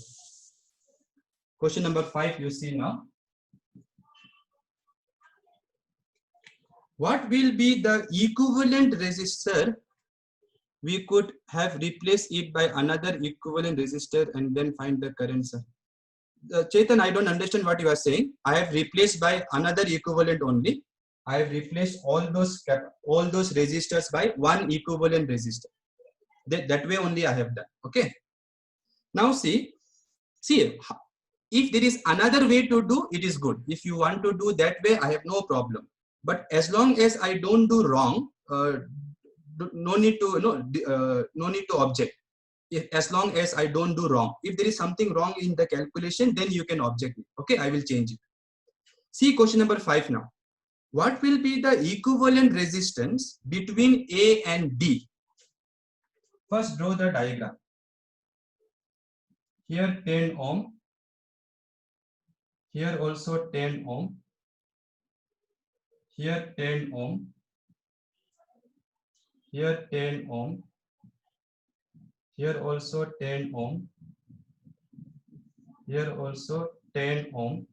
Question number 5 you see now. What will be the equivalent resistor? We could have replaced it by another equivalent resistor and then find the current, sir. Chetan, I don't understand what you are saying. I have replaced by another equivalent only. I have replaced all those resistors by one equivalent resistor. That way only I have done. Okay. Now see, if there is another way to do, it is good. If you want to do that way, I have no problem. But as long as I don't do wrong, no need to object. As long as I don't do wrong. If there is something wrong in the calculation, then you can object me. Okay, I will change it. See question number 5 now. What will be the equivalent resistance between A and D? First draw the diagram. Here 10 ohm. Here also 10 ohm. Here 10 ohm. Here 10 ohm. Here also 10 ohm. Here also 10 ohm.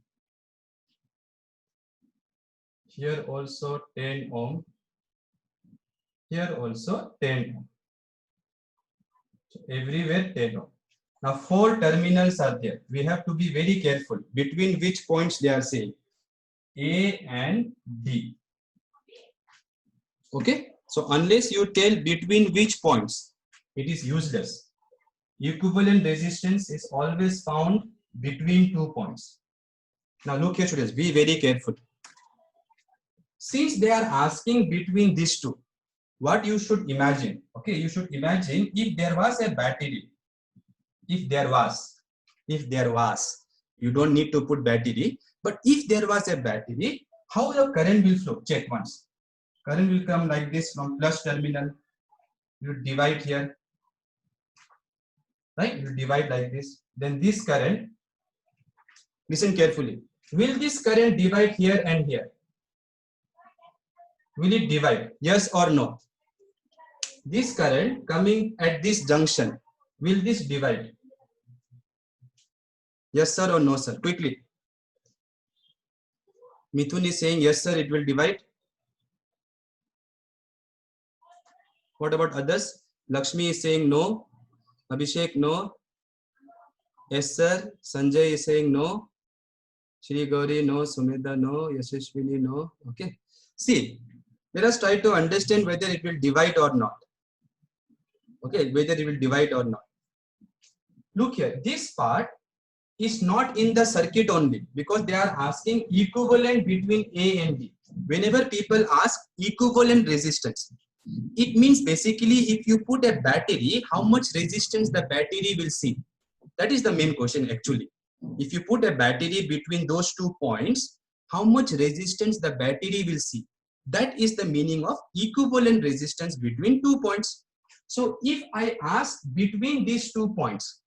Here also 10 ohm. Here also 10 ohm. So everywhere 10 ohm. Now 4 terminals are there. We have to be very careful between which points they are saying. A and D. Okay. So unless you tell between which points, it is useless. Equivalent resistance is always found between 2 points. Now look here, students, be very careful. Since they are asking between these two, what you should imagine? Okay, you should imagine if there was a battery. If there was, you don't need to put battery, but if there was a battery, how the current will flow? Check once. Current will come like this from plus terminal. You divide here, right? You divide like this. Then this current, listen carefully. Will this current divide here and here? Will it divide? Yes or no? This current coming at this junction, will this divide? Yes sir or no sir? Quickly. Mithun is saying yes sir, it will divide. What about others? Lakshmi is saying no. Abhishek no. Yes sir. Sanjay is saying no. Shri Gauri no. Sumedha no. Yashashwini no. Okay. See, let us try to understand whether it will divide or not. Okay, whether it will divide or not. Look here, this part is not in the circuit only because they are asking equivalent between A and D. Whenever people ask equivalent resistance, it means basically if you put a battery, how much resistance the battery will see. That is the main question actually. If you put a battery between those 2 points, how much resistance the battery will see. That is the meaning of equivalent resistance between 2 points. So if I ask between these 2 points,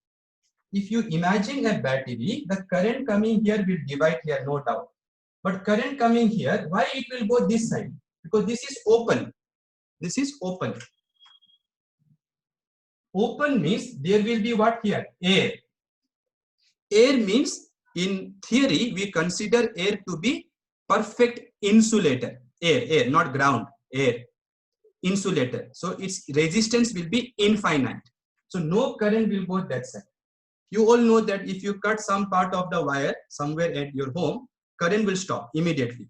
if you imagine a battery, the current coming here will divide here, no doubt. But current coming here, why it will go this side? Because this is open. This is open. Open means there will be what here? Air. Air means in theory, we consider air to be perfect insulator. Air, not ground, air. Insulator. So its resistance will be infinite. So no current will go that side. You all know that if you cut some part of the wire somewhere at your home, current will stop immediately,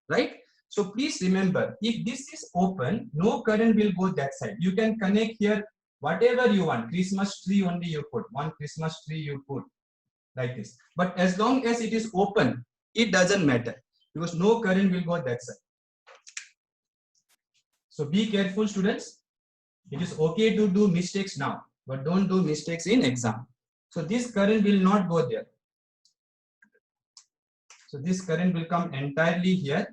right? So please remember, if this is open, no current will go that side. You can connect here whatever you want. Christmas tree only you put. One Christmas tree you put like this. But as long as it is open, it doesn't matter because no current will go that side. So be careful, students. It is okay to do mistakes now, but don't do mistakes in exam. So this current will not go there. So this current will come entirely here.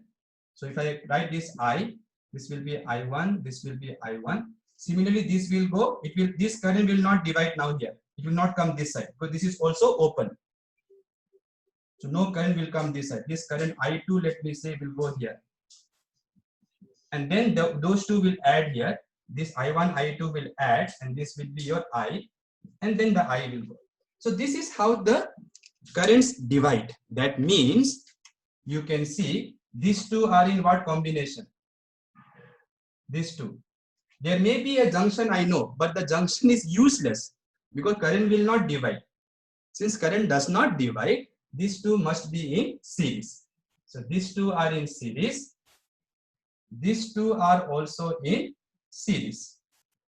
So if I write this I, this will be I1, this will be I1. Similarly, this will go, this current will not divide now here. It will not come this side because this is also open. So no current will come this side. This current I2, let me say, will go here. And then those two will add here. This I1, I2 will add, and this will be your I, and then the I will go. So this is how the currents divide. That means you can see these two are in what combination? These two. There may be a junction, I know, but the junction is useless because current will not divide. Since current does not divide, these two must be in series. So these two are in series. These two are also in series.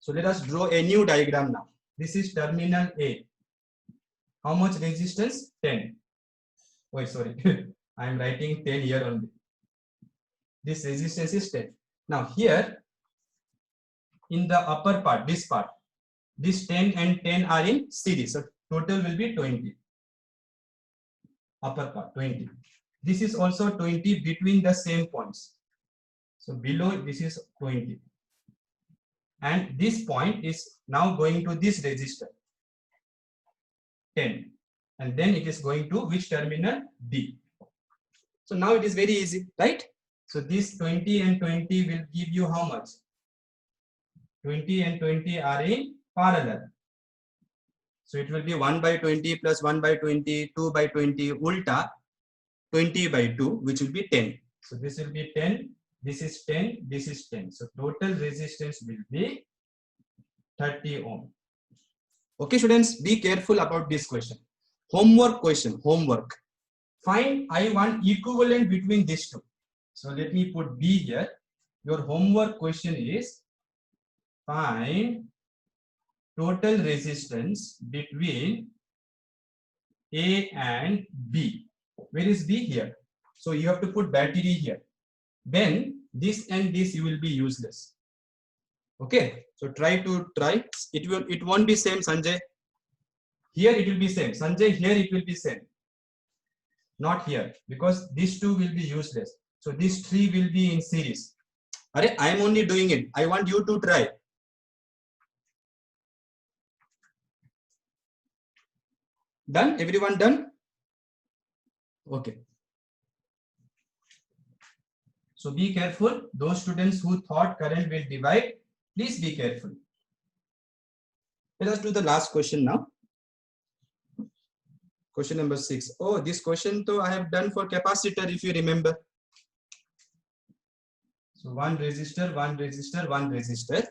So let us draw a new diagram now. This is terminal A. How much resistance? 10. Oh, sorry. I am writing 10 here only. This resistance is 10. Now here, in the upper part, this 10 and 10 are in series. So total will be 20. Upper part, 20. This is also 20 between the same points. So below, this is 20. And this point is now going to this resistor, 10. And then it is going to which terminal? D. So now it is very easy, right? So this 20 and 20 will give you how much? 20 and 20 are in parallel. So it will be 1 by 20 plus 1 by 20, 2 by 20, ulta, 20 by 2, which will be 10. So this will be 10, this is 10, this is 10. So total resistance will be 30 ohm. Okay, students, be careful about this question. Homework question, homework. Find I1 equivalent between these two. So let me put B here. Your homework question is find total resistance between A and B. Where is B? Here. So you have to put battery here. Then this and this you will be useless. Okay. So try. It won't be same, Sanjay. Here it will be same. Sanjay, here it will be same. Not here because these two will be useless. So these three will be in series. I am only doing it. I want you to try. Done? Everyone done? Okay. So be careful. Those students who thought current will divide, please be careful. Let us do the last question now. Question number 6. Oh, this question though I have done for capacitor, if you remember. So one resistor, one resistor, one resistor.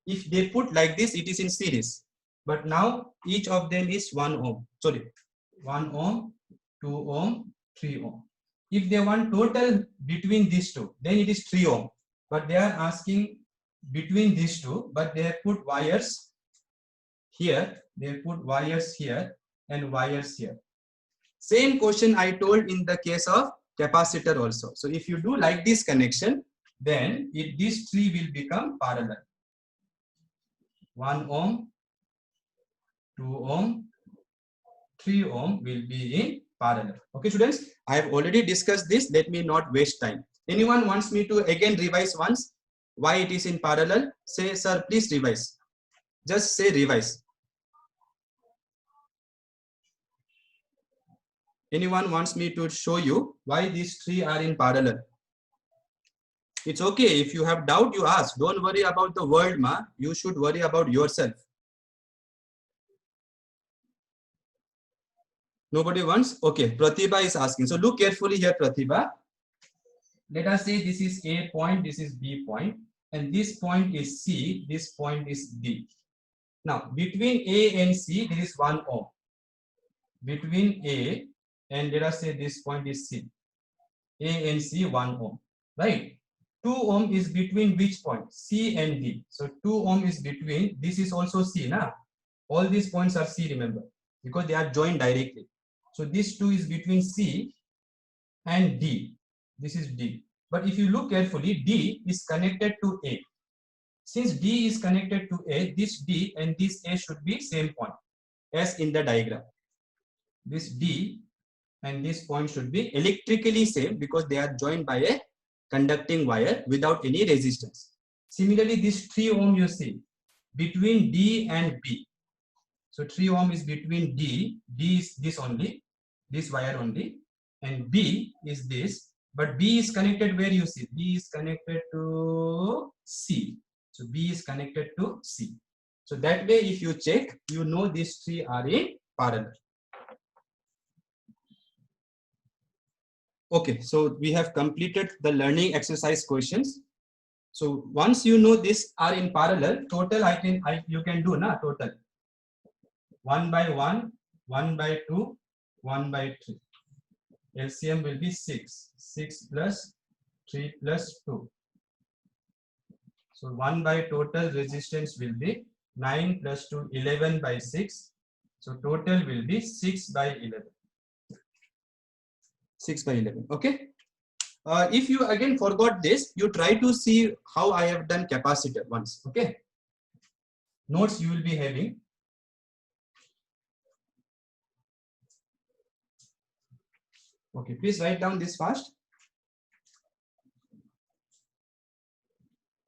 If they put like this, it is in series. But now each of them is 1 ohm. Sorry, 1 ohm, 2 ohm, 3 ohm. If they want total between these two, then it is 3 ohm. But they are asking between these two, but they have put wires here, they have put wires here and wires here. Same question I told in the case of capacitor also. So if you do like this connection, then these three will become parallel. 1 ohm, 2 ohm, 3 ohm will be in parallel. Okay, students, I have already discussed this. Let me not waste time. Anyone wants me to again revise once why it is in parallel? Say, sir, please revise. Just say revise. Anyone wants me to show you why these three are in parallel? It's okay. If you have doubt, you ask. Don't worry about the world, ma. You should worry about yourself. Nobody wants? Okay, Pratibha is asking. So look carefully here, Pratibha. Let us say this is A point, this is B point, and this point is C, this point is D. Now, between A and C, there is 1 ohm. Between A and let us say this point is C. A and C, 1 ohm, right? 2 ohm is between which point? C and D. So 2 ohm is between, this is also C, na? All these points are C, remember, because they are joined directly. So this 2 is between C and D. This is D. But if you look carefully, D is connected to A. Since D is connected to A, this D and this A should be same point as in the diagram. This D and this point should be electrically same because they are joined by a conducting wire without any resistance. Similarly, this 3 ohm you see between D and B. So 3 ohm is between D is this only, this wire only, and B is this, but B is connected where you see, B is connected to C. So B is connected to C. So that way if you check, you know these three are in parallel. Okay, so we have completed the learning exercise questions. So once you know this are in parallel, total you can do na total. 1 by 1, 1 by 2, 1 by 3. LCM will be 6. 6 plus 3 plus 2. So 1 by total resistance will be 9 plus 2, 11 by 6. So total will be 6 by 11. 6 by 11. Okay. If you again forgot this, you try to see how I have done capacitor once. Okay. Notes you will be having. Okay, please write down this fast.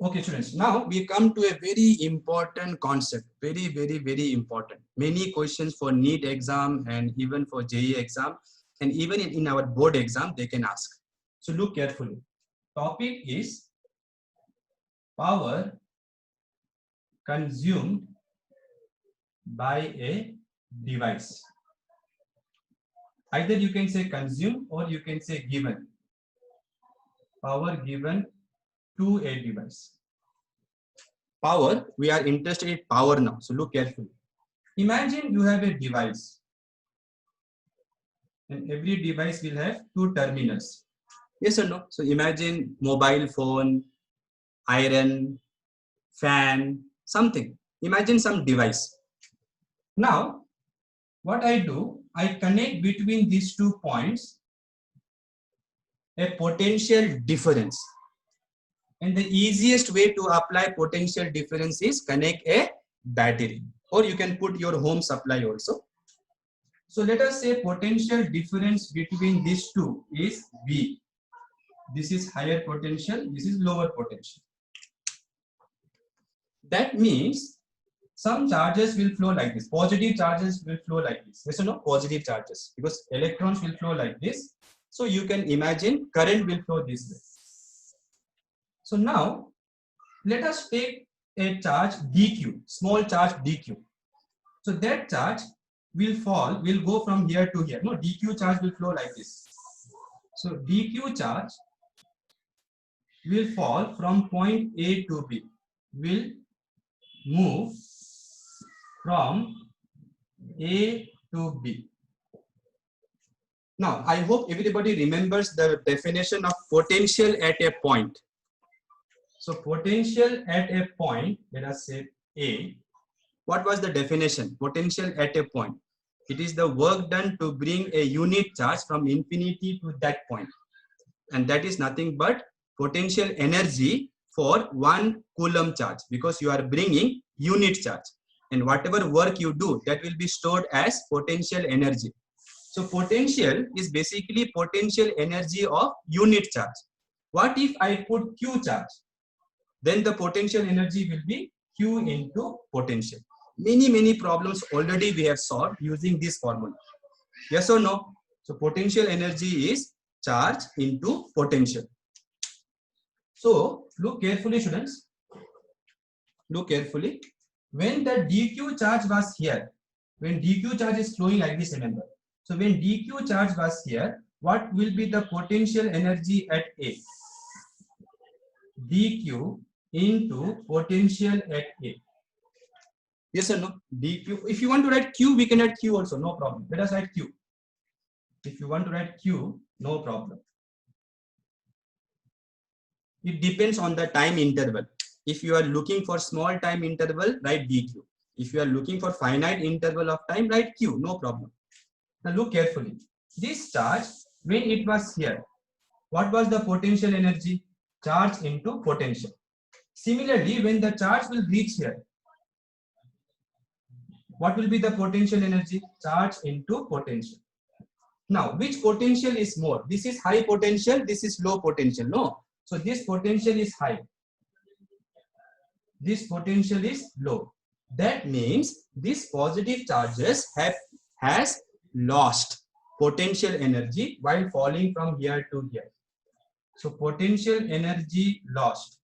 Okay, students, now we come to a very important concept, very important. Many questions for NEET exam and even for JEE exam and even in our board exam, they can ask. So look carefully. Topic is power consumed by a device. Either you can say consumed or you can say given. Power given to a device. Power, we are interested in power now. So look carefully. Imagine you have a device. And every device will have two terminals. Yes or no? So imagine mobile phone, iron, fan, something. Imagine some device. Now, what I do, I connect between these 2 points a potential difference. And the easiest way to apply potential difference is connect a battery. Or you can put your home supply also. So let us say potential difference between these two is V. This is higher potential, this is lower potential. That means some charges will flow like this. Positive charges will flow like this. Yes or no? Positive charges. Because electrons will flow like this. So you can imagine current will flow this way. So now let us take a charge dq, small charge dq. So that charge will go from here to here. No, dq charge will flow like this. So dq charge will fall from point A to B, will move from A to B. Now, I hope everybody remembers the definition of potential at a point. So potential at a point, let us say A. What was the definition? Potential at a point. It is the work done to bring a unit charge from infinity to that point. And that is nothing but potential energy for 1 coulomb charge, because you are bringing unit charge. And whatever work you do, that will be stored as potential energy. So potential is basically potential energy of unit charge. What if I put Q charge? Then the potential energy will be Q into potential. Many problems already we have solved using this formula. Yes or no? So potential energy is charge into potential. So look carefully, students. Look carefully. When the dq charge was here, when dq charge is flowing like this, remember, So when dq charge was here, what will be the potential energy at A? dq into potential at A. Yes or no? dq. If you want to write q, we can write q also, no problem. Let us write q. If you want to write q, no problem. It depends on the time interval. If you are looking for small time interval, write dq. If you are looking for finite interval of time, write q, no problem. Now look carefully. This charge, when it was here, what was the potential energy? Charge into potential. Similarly, when the charge will reach here, what will be the potential energy? Charge into potential. Now, which potential is more? This is high potential, this is low potential. No. So this potential is high. This potential is low. That means these positive charges has lost potential energy while falling from here to here. So potential energy lost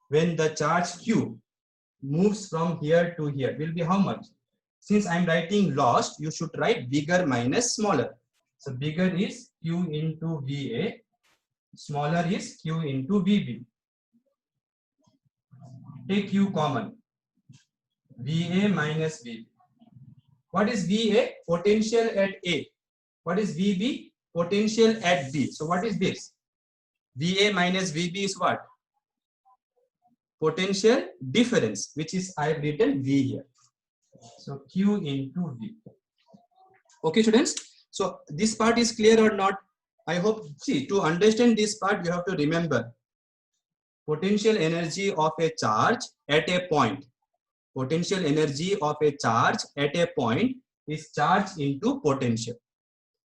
when the charge q moves from here to here will be how much? Since I'm writing lost, you should write bigger minus smaller. So bigger is q into VA, smaller is q into VB. Take q common. VA minus VB. What is VA? Potential at A. What is VB? Potential at B. So what is this? VA minus VB is what? Potential difference, which is I have written V here. So Q into V. Okay, students. So this part is clear or not? I hope. See, to understand this part, you have to remember potential energy of a charge at a point. Potential energy of a charge at a point is charge into potential.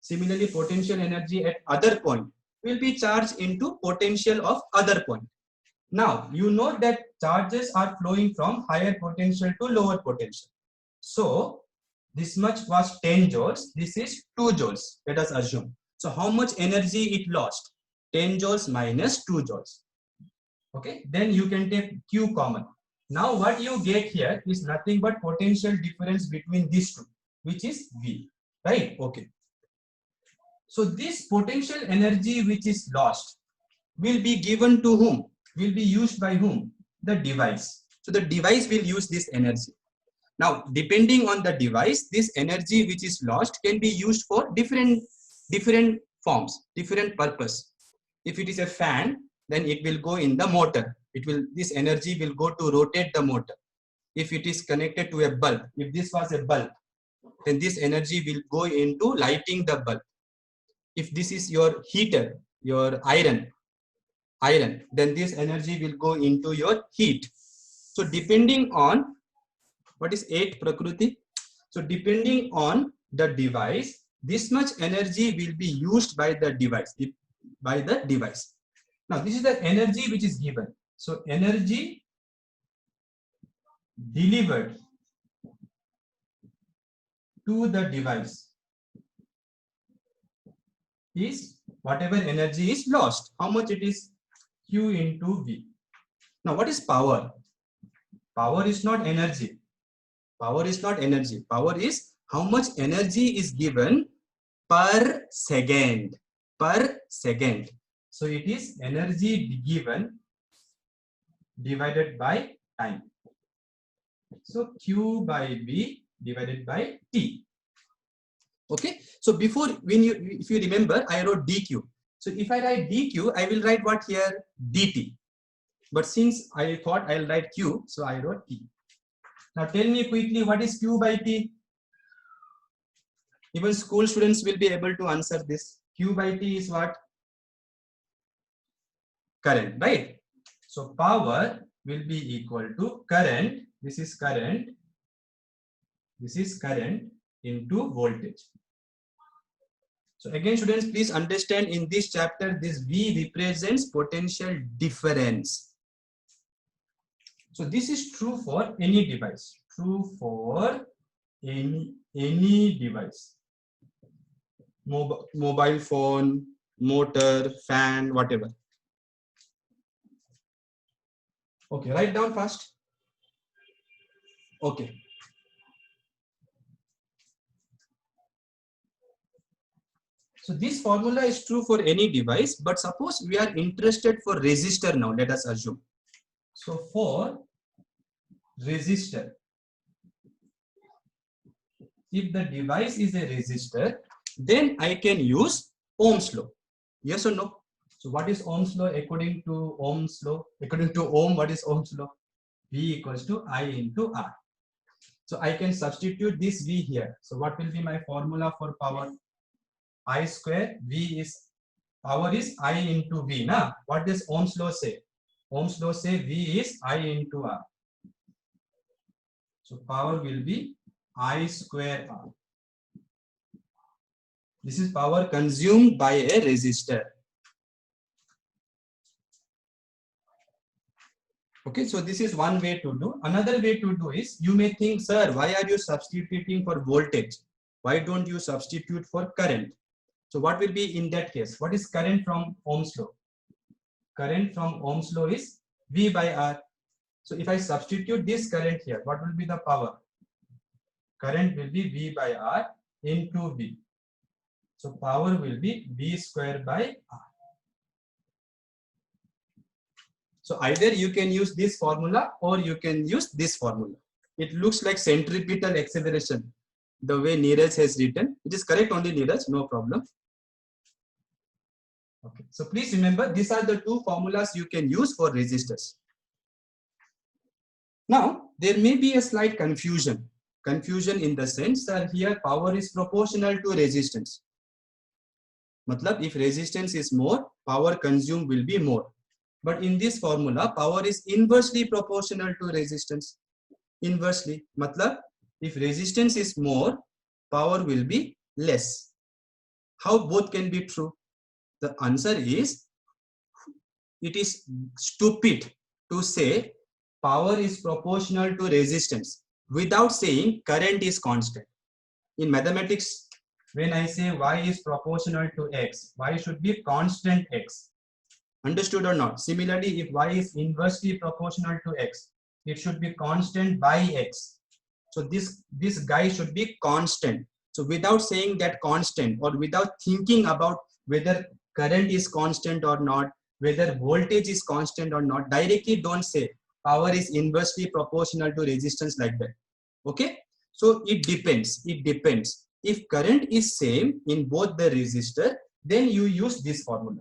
Similarly, potential energy at other point will be charged into potential of other point. Now, you know that charges are flowing from higher potential to lower potential. So, this much was 10 joules. This is 2 joules. Let us assume. So, how much energy it lost? 10 joules minus 2 joules. Okay. Then you can take Q common. Now, what you get here is nothing but potential difference between these two, which is V. Right? Okay. So, this potential energy which is lost will be given to whom? Will be used by whom? The device. So the device will use this energy. Now, depending on the device, this energy which is lost can be used for different forms, different purpose. If it is a fan, then it will go in the motor. This energy will go to rotate the motor. If it is connected to a bulb, if this was a bulb, then this energy will go into lighting the bulb. If this is your heater, your iron, then this energy will go into your heat. So depending on what is 8 Prakruti, so depending on the device, this much energy will be used by the device. Now this is the energy which is given. So energy delivered to the device is whatever energy is lost. How much it is? Q into V. Now what is power? Power is not energy. Power is not energy. Power is how much energy is given per second. Per second. So it is energy given divided by time. So Q by V divided by T. Okay. So before, if you remember, I wrote dq. So if I write dq, I will write what here? dt. But since I thought I'll write q, so I wrote t. Now tell me quickly, what is q by t? Even school students will be able to answer this. Q by t is what? Current, right? So power will be equal to current. This is current. This is current into voltage. So again, students, please understand in this chapter, this V represents potential difference. So this is true for any device. True for any device. Mobile phone, motor, fan, whatever. Okay, write down fast. Okay. So this formula is true for any device, but suppose we are interested for resistor now, let us assume. So for resistor, if the device is a resistor, then I can use Ohm's law. Yes or no? So what is Ohm's law according to Ohm's law? According to Ohm, what is Ohm's law? V equals to I into R. So I can substitute this V here. So what will be my formula for power? I square V is, power is I into V. Now, what does Ohm's law say? Ohm's law say V is I into R. So power will be I square R. This is power consumed by a resistor. Okay, so this is one way to do. Another way to do is, you may think, sir, why are you substituting for voltage? Why don't you substitute for current? So what will be in that case? What is current from Ohm's law? Current from Ohm's law is V by R. So if I substitute this current here, what will be the power? Current will be V by R into V. So power will be V square by R. So either you can use this formula or you can use this formula. It looks like centripetal acceleration, the way Neeraj has written. It is correct only, Neeraj, no problem. Okay, so please remember, these are the two formulas you can use for resistors. Now, there may be a slight confusion. Confusion in the sense that here power is proportional to resistance. Matlab, if resistance is more, power consumed will be more. But in this formula, power is inversely proportional to resistance. Inversely, matlab, if resistance is more, power will be less. How both can be true? The answer is, it is stupid to say power is proportional to resistance without saying current is constant. In mathematics, when I say y is proportional to x, y should be constant x. Understood or not? Similarly, if y is inversely proportional to x, it should be constant by x. So this guy should be constant. So without saying that constant, or without thinking about whether current is constant or not, whether voltage is constant or not, directly don't say power is inversely proportional to resistance like that. Okay? So it depends. It depends. If current is same in both the resistor, then you use this formula.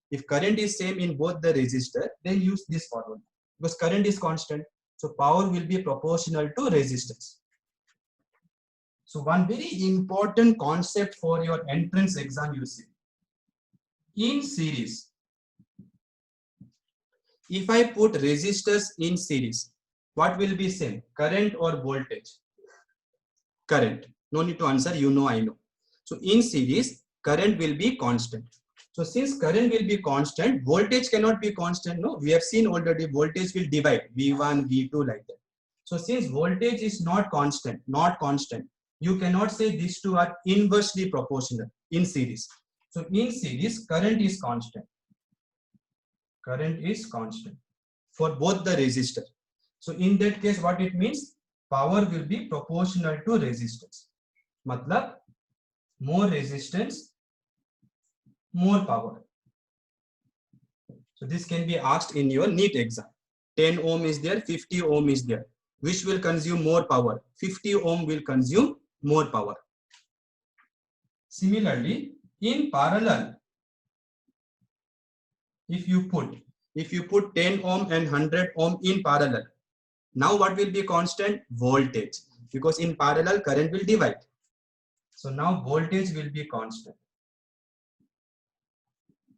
If current is same in both the resistor, then use this formula, because current is constant. So power will be proportional to resistance. So one very important concept for your entrance exam, you see. In series, if I put resistors in series, what will be same? Current or voltage? Current. No need to answer, you know, I know. So in series, current will be constant. So since current will be constant, voltage cannot be constant. No, we have seen already voltage will divide V1, V2 like that. So since voltage is not constant, you cannot say these two are inversely proportional in series. So in series, current is constant. Current is constant for both the resistor. So in that case, what it means? Power will be proportional to resistance. Matlab, more resistance, more power. So this can be asked in your NEET exam. 10 ohm is there, 50 ohm is there. Which will consume more power? 50 ohm will consume more power. Similarly, in parallel, if you put 10 ohm and 100 ohm in parallel, now what will be constant? Voltage. Because in parallel, current will divide. So now voltage will be constant.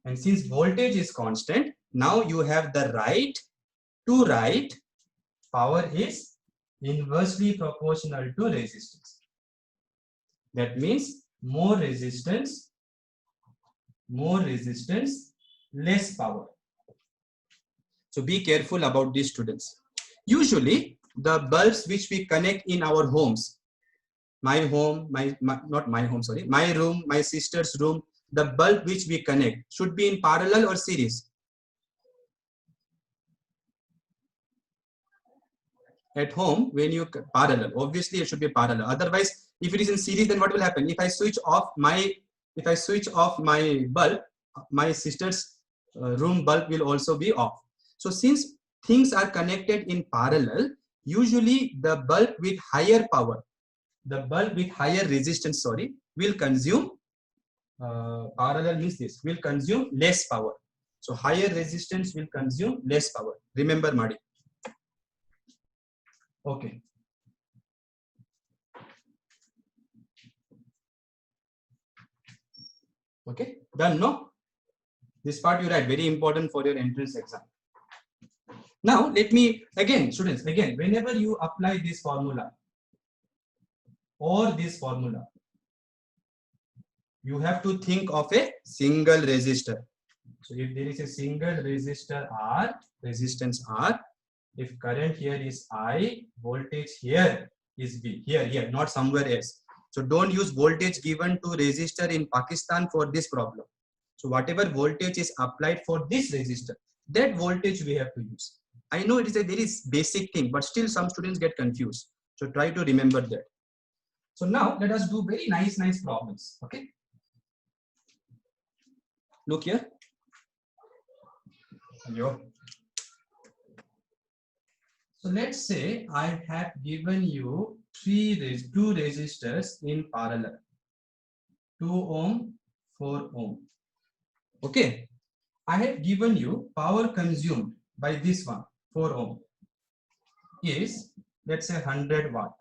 And since voltage is constant, now you have the right to write power is inversely proportional to resistance. That means more resistance, less power. So be careful about these, students. Usually the bulbs which we connect in our homes, my home, not my home, sorry, my room, my sister's room, the bulb which we connect should be in parallel or series. At home, when you parallel, obviously it should be parallel. Otherwise, if it is in series, then what will happen? If I switch off my if I switch off my bulb, my sister's room bulb will also be off. So since things are connected in parallel, usually the bulb with higher power, the bulb with higher resistance, sorry, will consume, parallel means this, will consume less power. So higher resistance will consume less power. Remember, Madi. Okay. Okay, done, no? This part you write, very important for your entrance exam. Now, let me, again, students, again, whenever you apply this formula or this formula, you have to think of a single resistor. So if there is a single resistor R, resistance R, if current here is I, voltage here is V, here, not somewhere else. So don't use voltage given to resistor in Pakistan for this problem. So whatever voltage is applied for this resistor, that voltage we have to use. I know it is a very basic thing, but still some students get confused. So try to remember that. So now let us do very nice problems. Okay. Look here. So let's say I have given you two resistors in parallel, 2 ohm, 4 ohm. Okay. I have given you power consumed by this one, 4 ohm, is, let's say, 100 watt.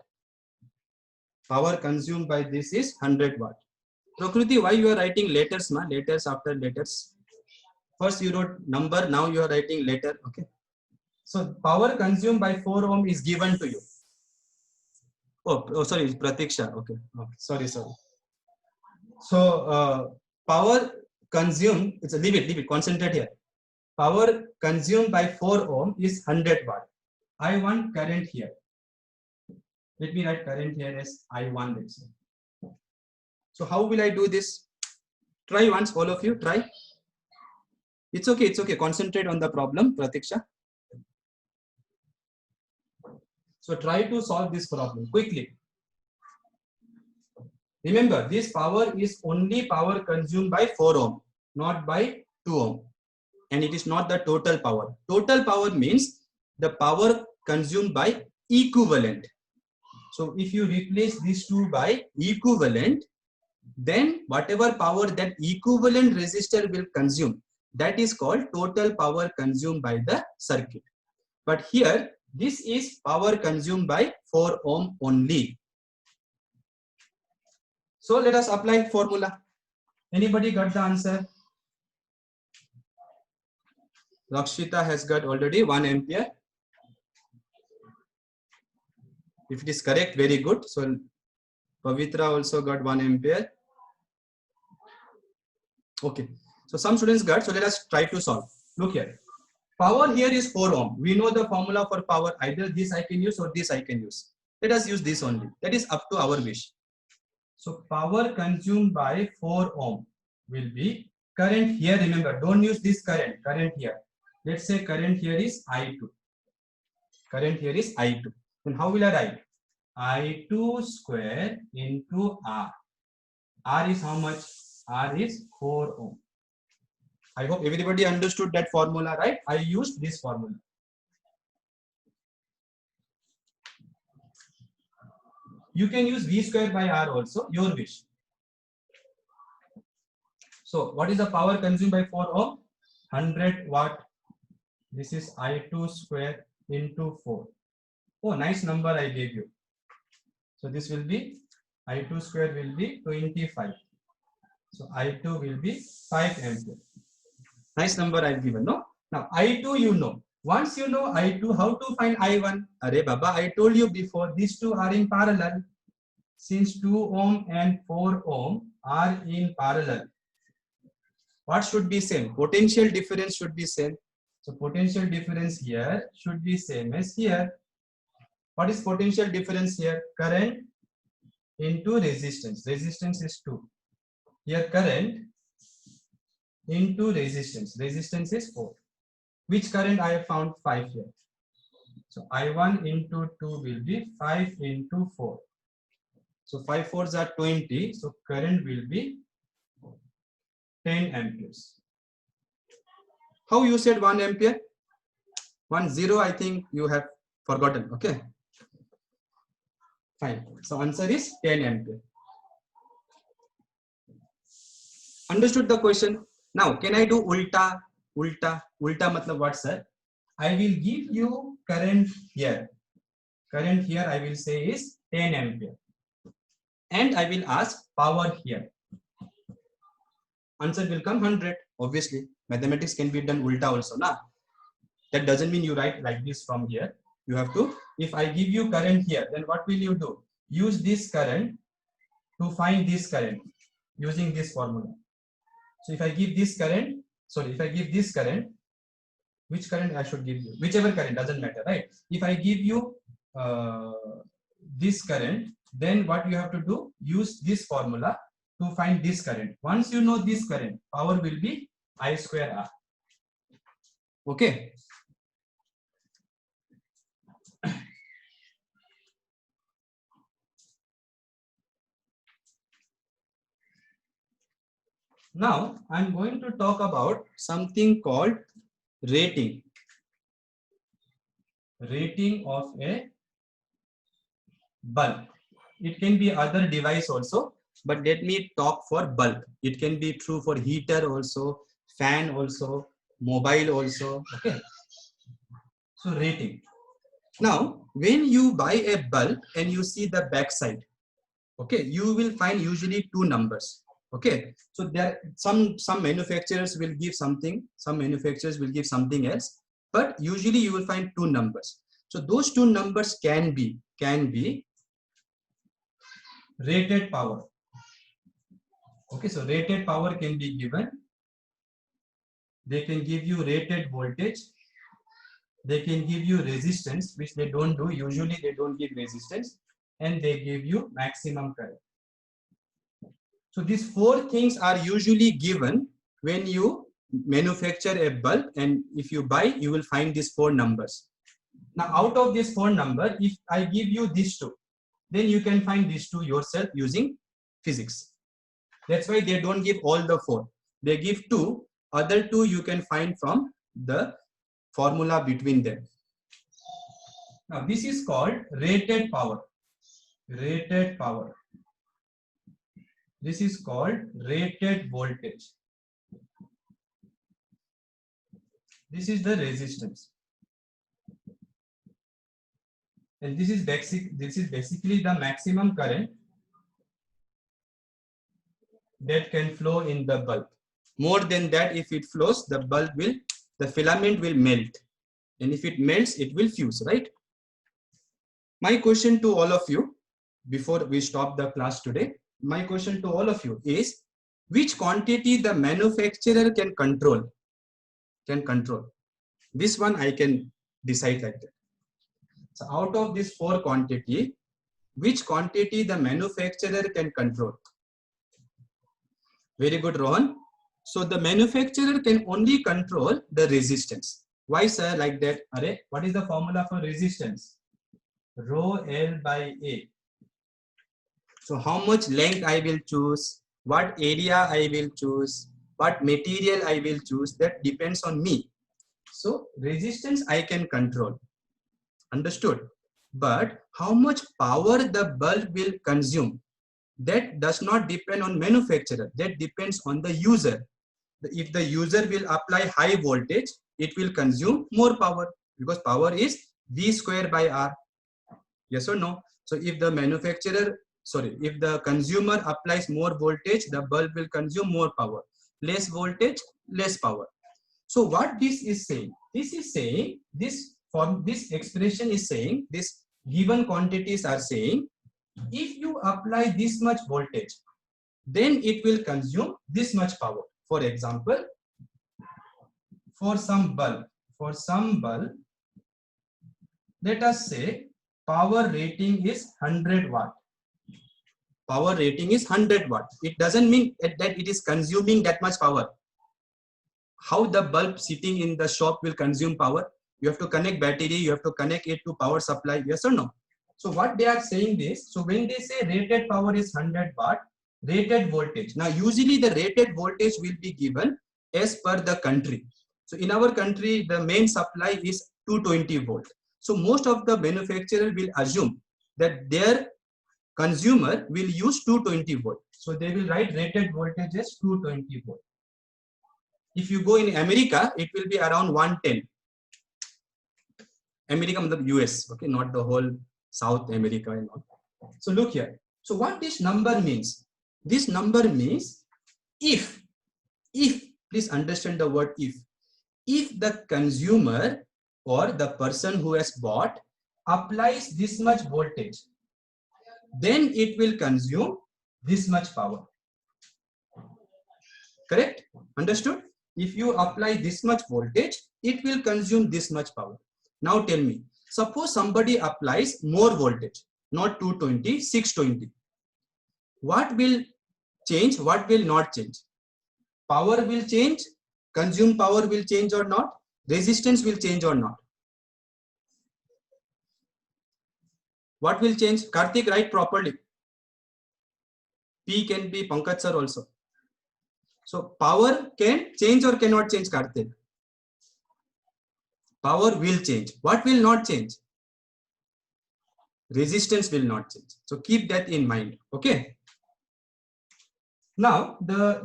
Power consumed by this is 100 watt. Prakriti, why you are writing letters, ma? Letters after letters. First you wrote number, now you are writing letter. Okay. So power consumed by 4 ohm is given to you. Oh sorry, Pratiksha. Okay. Sorry. So power consumed, it's a leave it, concentrate here. Power consumed by 4 ohm is 100 watt. I want current here. Let me write current here as I1, let's say. So how will I do this? Try once, all of you, try. It's okay. Concentrate on the problem, Pratiksha. So try to solve this problem quickly. Remember, this power is only power consumed by 4 ohm, not by 2 ohm. And it is not the total power. Total power means the power consumed by equivalent. So if you replace these two by equivalent, then whatever power that equivalent resistor will consume, that is called total power consumed by the circuit. But here, this is power consumed by 4 ohm only. So let us apply formula. Anybody got the answer? Rakshita has got already 1 ampere. If it is correct, very good. So Pavitra also got 1 ampere. Okay. So some students got. So let us try to solve. Look here. Power here is 4 ohm. We know the formula for power. Either this I can use or this I can use. Let us use this only. That is up to our wish. So power consumed by 4 ohm will be current here. Remember, don't use this current. Current here. Let's say current here is I2. Current here is I2. Then how will I write? I2 square into R. R is how much? R is 4 ohm. I hope everybody understood that formula, right? I used this formula. You can use V square by R also, your wish. So what is the power consumed by 4 ohm? 100 watt. This is I2 square into 4. Oh, nice number I gave you. So this will be, I2 square will be 25. So I2 will be 5 ampere. Nice number I've given, no? Now I2 you know. Once you know I2, how to find I1? Arey Baba, I told you before, these two are in parallel. Since 2 ohm and 4 ohm are in parallel, what should be same? Potential difference should be same. So potential difference here should be same as here. What is potential difference here? Current into resistance. Resistance is 2. Here current into resistance. Resistance is 4. Which current I have found? 5 here. So I1 into 2 will be 5 into 4. So 5 4s are 20. So current will be 10 amperes. How you said 1 ampere? 10, I think you have forgotten. Okay. Fine. So answer is 10 ampere. Understood the question? Now, can I do ulta? Ulta matlab what, sir? I will give you current here. Current here I will say is 10 ampere. And I will ask power here. Answer will come 100. Obviously, mathematics can be done ulta also. Nah? That doesn't mean you write like this from here. You have to, if I give you current here, then what will you do? Use this current to find this current using this formula. So if I give this current, if I give this current, which current I should give you? Whichever current, doesn't matter, right? If I give you this current, then what you have to do? Use this formula to find this current. Once you know this current, power will be I square R. Okay. Now I'm going to talk about something called rating. Rating of a bulb. It can be other device also, but let me talk for bulb. It can be true for heater also, fan also, mobile also. Okay. So rating. Now, when you buy a bulb and you see the back side, okay, you will find usually two numbers. Okay, so there some manufacturers will give something, some manufacturers will give something else, but usually you will find two numbers. So those two numbers can be rated power. Okay, so rated power can be given. They can give you rated voltage. They can give you resistance, which they don't do. Usually they don't give resistance, and they give you maximum current. So these four things are usually given when you manufacture a bulb, and if you buy, you will find these four numbers. Now, out of these four numbers, if I give you these two, then you can find these two yourself using physics. That's why they don't give all the four. They give two. Other two you can find from the formula between them. Now, this is called rated power. Rated power. This is called rated voltage. This is the resistance. And this is basically the maximum current that can flow in the bulb. More than that, if it flows, the filament will melt. And if it melts, it will fuse, right? My question to all of you, before we stop the class today, my question to all of you is, which quantity the manufacturer can control? This one I can decide like that. So out of this four quantity, which quantity the manufacturer can control? Very good, Rohan. So the manufacturer can only control the resistance. Why, sir, like that? Array, what is the formula for resistance? Rho L by A. So how much length I will choose, what area I will choose, what material I will choose, that depends on me. So resistance I can control. Understood? But how much power the bulb will consume, that does not depend on manufacturer. That depends on the user. If the user will apply high voltage, it will consume more power, because power is V square by R. Yes or no? So if the if the consumer applies more voltage, the bulb will consume more power. Less voltage, less power. So what this is saying? This is saying, this expression is saying, this given quantities are saying, if you apply this much voltage, then it will consume this much power. For example, for some bulb, let us say power rating is 100 watt. Power rating is 100 watt. It doesn't mean that it is consuming that much power. How the bulb sitting in the shop will consume power? You have to connect battery, you have to connect it to power supply, yes or no? So what they are saying this, so when they say rated power is 100 watt, Rated voltage. Now, usually the rated voltage will be given as per the country. So in our country, the main supply is 220 volt. So most of the manufacturer will assume that their consumer will use 220 volt. So they will write rated voltage as 220 volt. If you go in America, it will be around 110. America means US, okay, not the whole South America and all. So look here. So what this number means? This number means if, please understand the word if the consumer or the person who has bought applies this much voltage, then it will consume this much power. Correct? Understood? If you apply this much voltage, it will consume this much power. Now tell me, suppose somebody applies more voltage, not 220, 620. What will change? What will not change? Power will change, consumed power will change or not? Resistance will change or not? What will change? Karthik, write properly. P can be Pankaj sir also. So power can change or cannot change, Karthik? Power will change. What will not change? Resistance will not change. So keep that in mind. Okay. Now,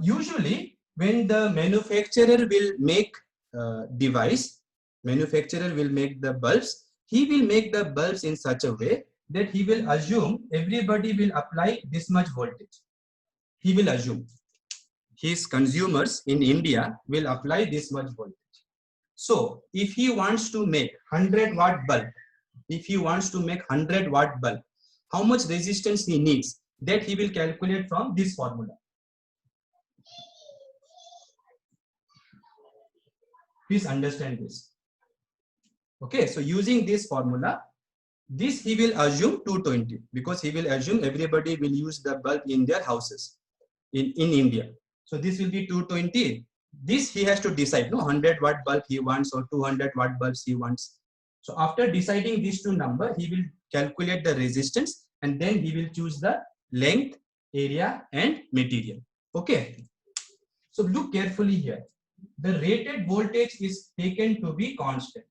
usually when the manufacturer will make device, manufacturer will make the bulbs, he will make the bulbs in such a way that he will assume everybody will apply this much voltage. He will assume his consumers in India will apply this much voltage. So if he wants to make 100 watt bulb, if he wants to make 100 watt bulb, how much resistance he needs, that he will calculate from this formula. Please understand this. Okay, so using this formula, this he will assume 220 because he will assume everybody will use the bulb in their houses in India. So this will be 220. This he has to decide, no, 100 watt bulb he wants or 200 watt bulbs he wants. So after deciding these two numbers, he will calculate the resistance and then he will choose the length, area and material. Okay. So look carefully here. The rated voltage is taken to be constant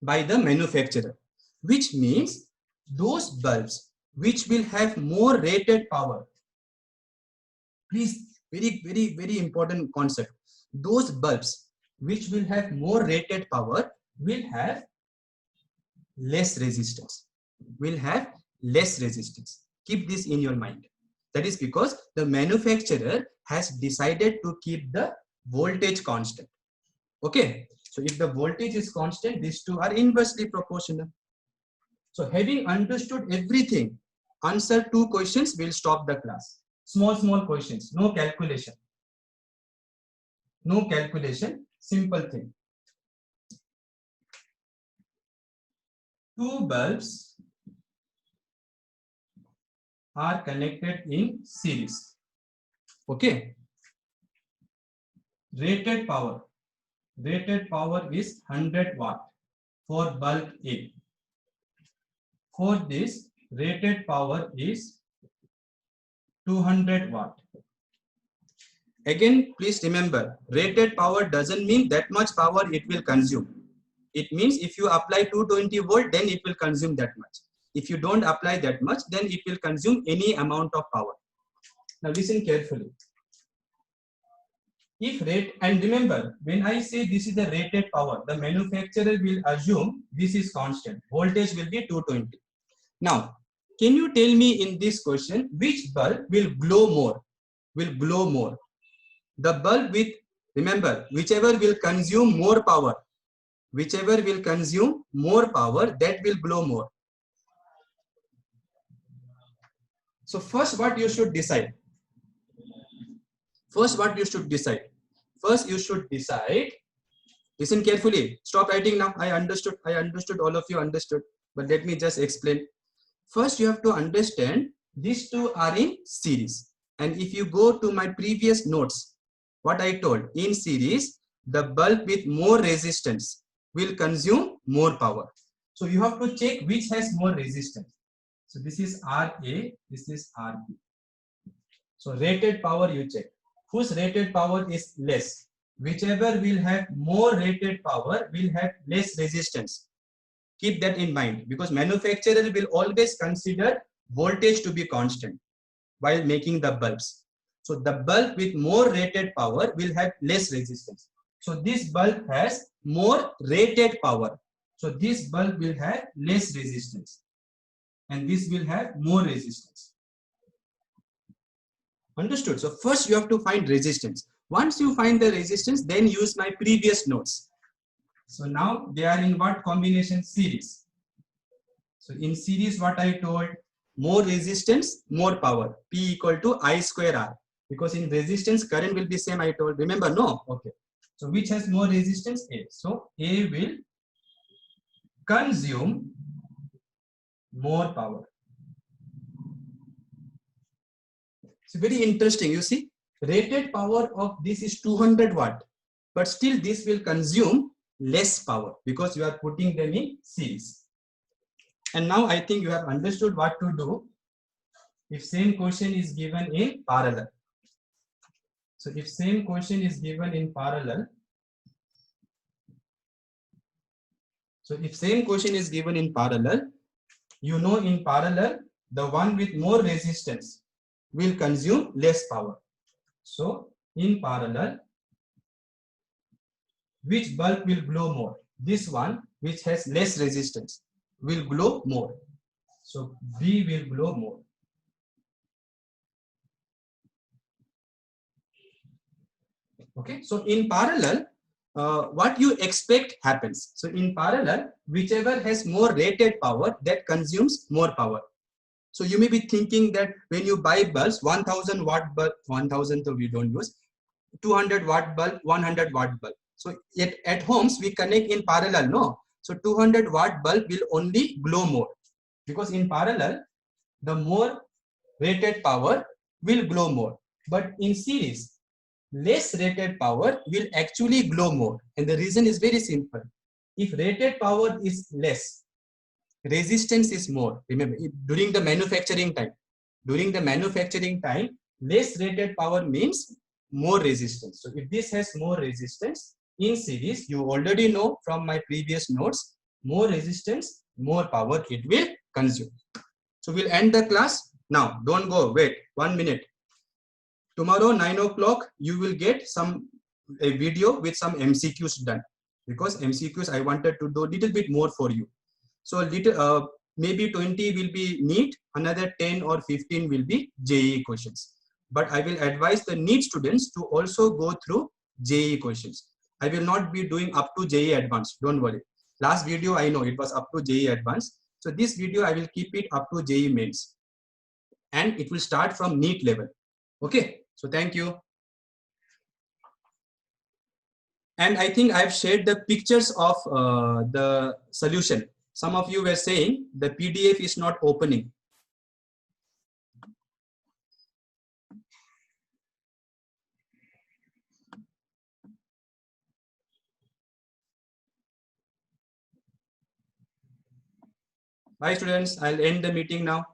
by the manufacturer, which means those bulbs which will have more rated power. Please, very important concept. Those bulbs which will have more rated power will have less resistance. Keep this in your mind. That is because the manufacturer has decided to keep the voltage constant. Okay. So if the voltage is constant, these two are inversely proportional. So having understood everything, answer 2 questions, we'll stop the class. Small questions, no calculation. No calculation, simple thing. 2 bulbs are connected in series. Okay. Rated power is 100 watt for bulb A. For this, rated power is 200 watt. Again, please remember, rated power doesn't mean that much power it will consume. It means if you apply 220 volt, then it will consume that much. If you don't apply that much, then it will consume any amount of power. Now listen carefully. If rate, and remember, when I say this is the rated power, the manufacturer will assume this is constant. Voltage will be 220. Now, can you tell me in this question, which bulb will glow more? The bulb with, remember, whichever will consume more power, that will glow more. So first what you should decide? First you should decide, listen carefully, stop writing now. I understood, all of you understood, but let me just explain. First you have to understand these two are in series, and if you go to my previous notes, what I told, in series the bulb with more resistance will consume more power. So you have to check which has more resistance. So this is RA, this is RB. So rated power you check. Whose rated power is less? Whichever will have more rated power will have less resistance. Keep that in mind, because manufacturer will always consider voltage to be constant while making the bulbs. So the bulb with more rated power will have less resistance. So this bulb has more rated power. So this bulb will have less resistance, and this will have more resistance. Understood? So first you have to find resistance. Once you find the resistance, then use my previous notes. So now they are in what combination? Series. So in series, what I told, more resistance, more power. P equal to I square R. Because in resistance, current will be same, I told. Remember? No? Okay. So which has more resistance? A. So A will consume more power. It's very interesting. You see, rated power of this is 200 watt, but still this will consume less power because you are putting them in series. And now I think you have understood what to do if same question is given in parallel. So if same question is given in parallel, you know in parallel, the one with more resistance will consume less power. So in parallel, which bulb will glow more? This one, which has less resistance, will glow more. So B will glow more. Okay, so in parallel, what you expect happens. So in parallel, whichever has more rated power, that consumes more power. So you may be thinking that when you buy bulbs, 1000 watt bulb, 1000 so we don't use, 200 watt bulb, 100 watt bulb. So at homes we connect in parallel, no? So 200 watt bulb will only glow more, because in parallel, the more rated power will glow more. But in series, less rated power will actually glow more. And the reason is very simple. If rated power is less, resistance is more. Remember, during the manufacturing time, less rated power means more resistance. So if this has more resistance in series, you already know from my previous notes, more resistance, more power it will consume. So we'll end the class now. Don't go, wait 1 minute. Tomorrow 9 o'clock you will get a video with some MCQs done, because MCQs I wanted to do a little bit more for you. So maybe 20 will be NEET, another 10 or 15 will be JEE questions. But I will advise the NEET students to also go through JEE questions. I will not be doing up to JEE Advanced, don't worry. Last video I know it was up to JEE Advanced. So this video I will keep it up to JEE Mains. And it will start from NEET level. Okay, so thank you. And I think I've shared the pictures of the solution. Some of you were saying the PDF is not opening. Bye students, I'll end the meeting now.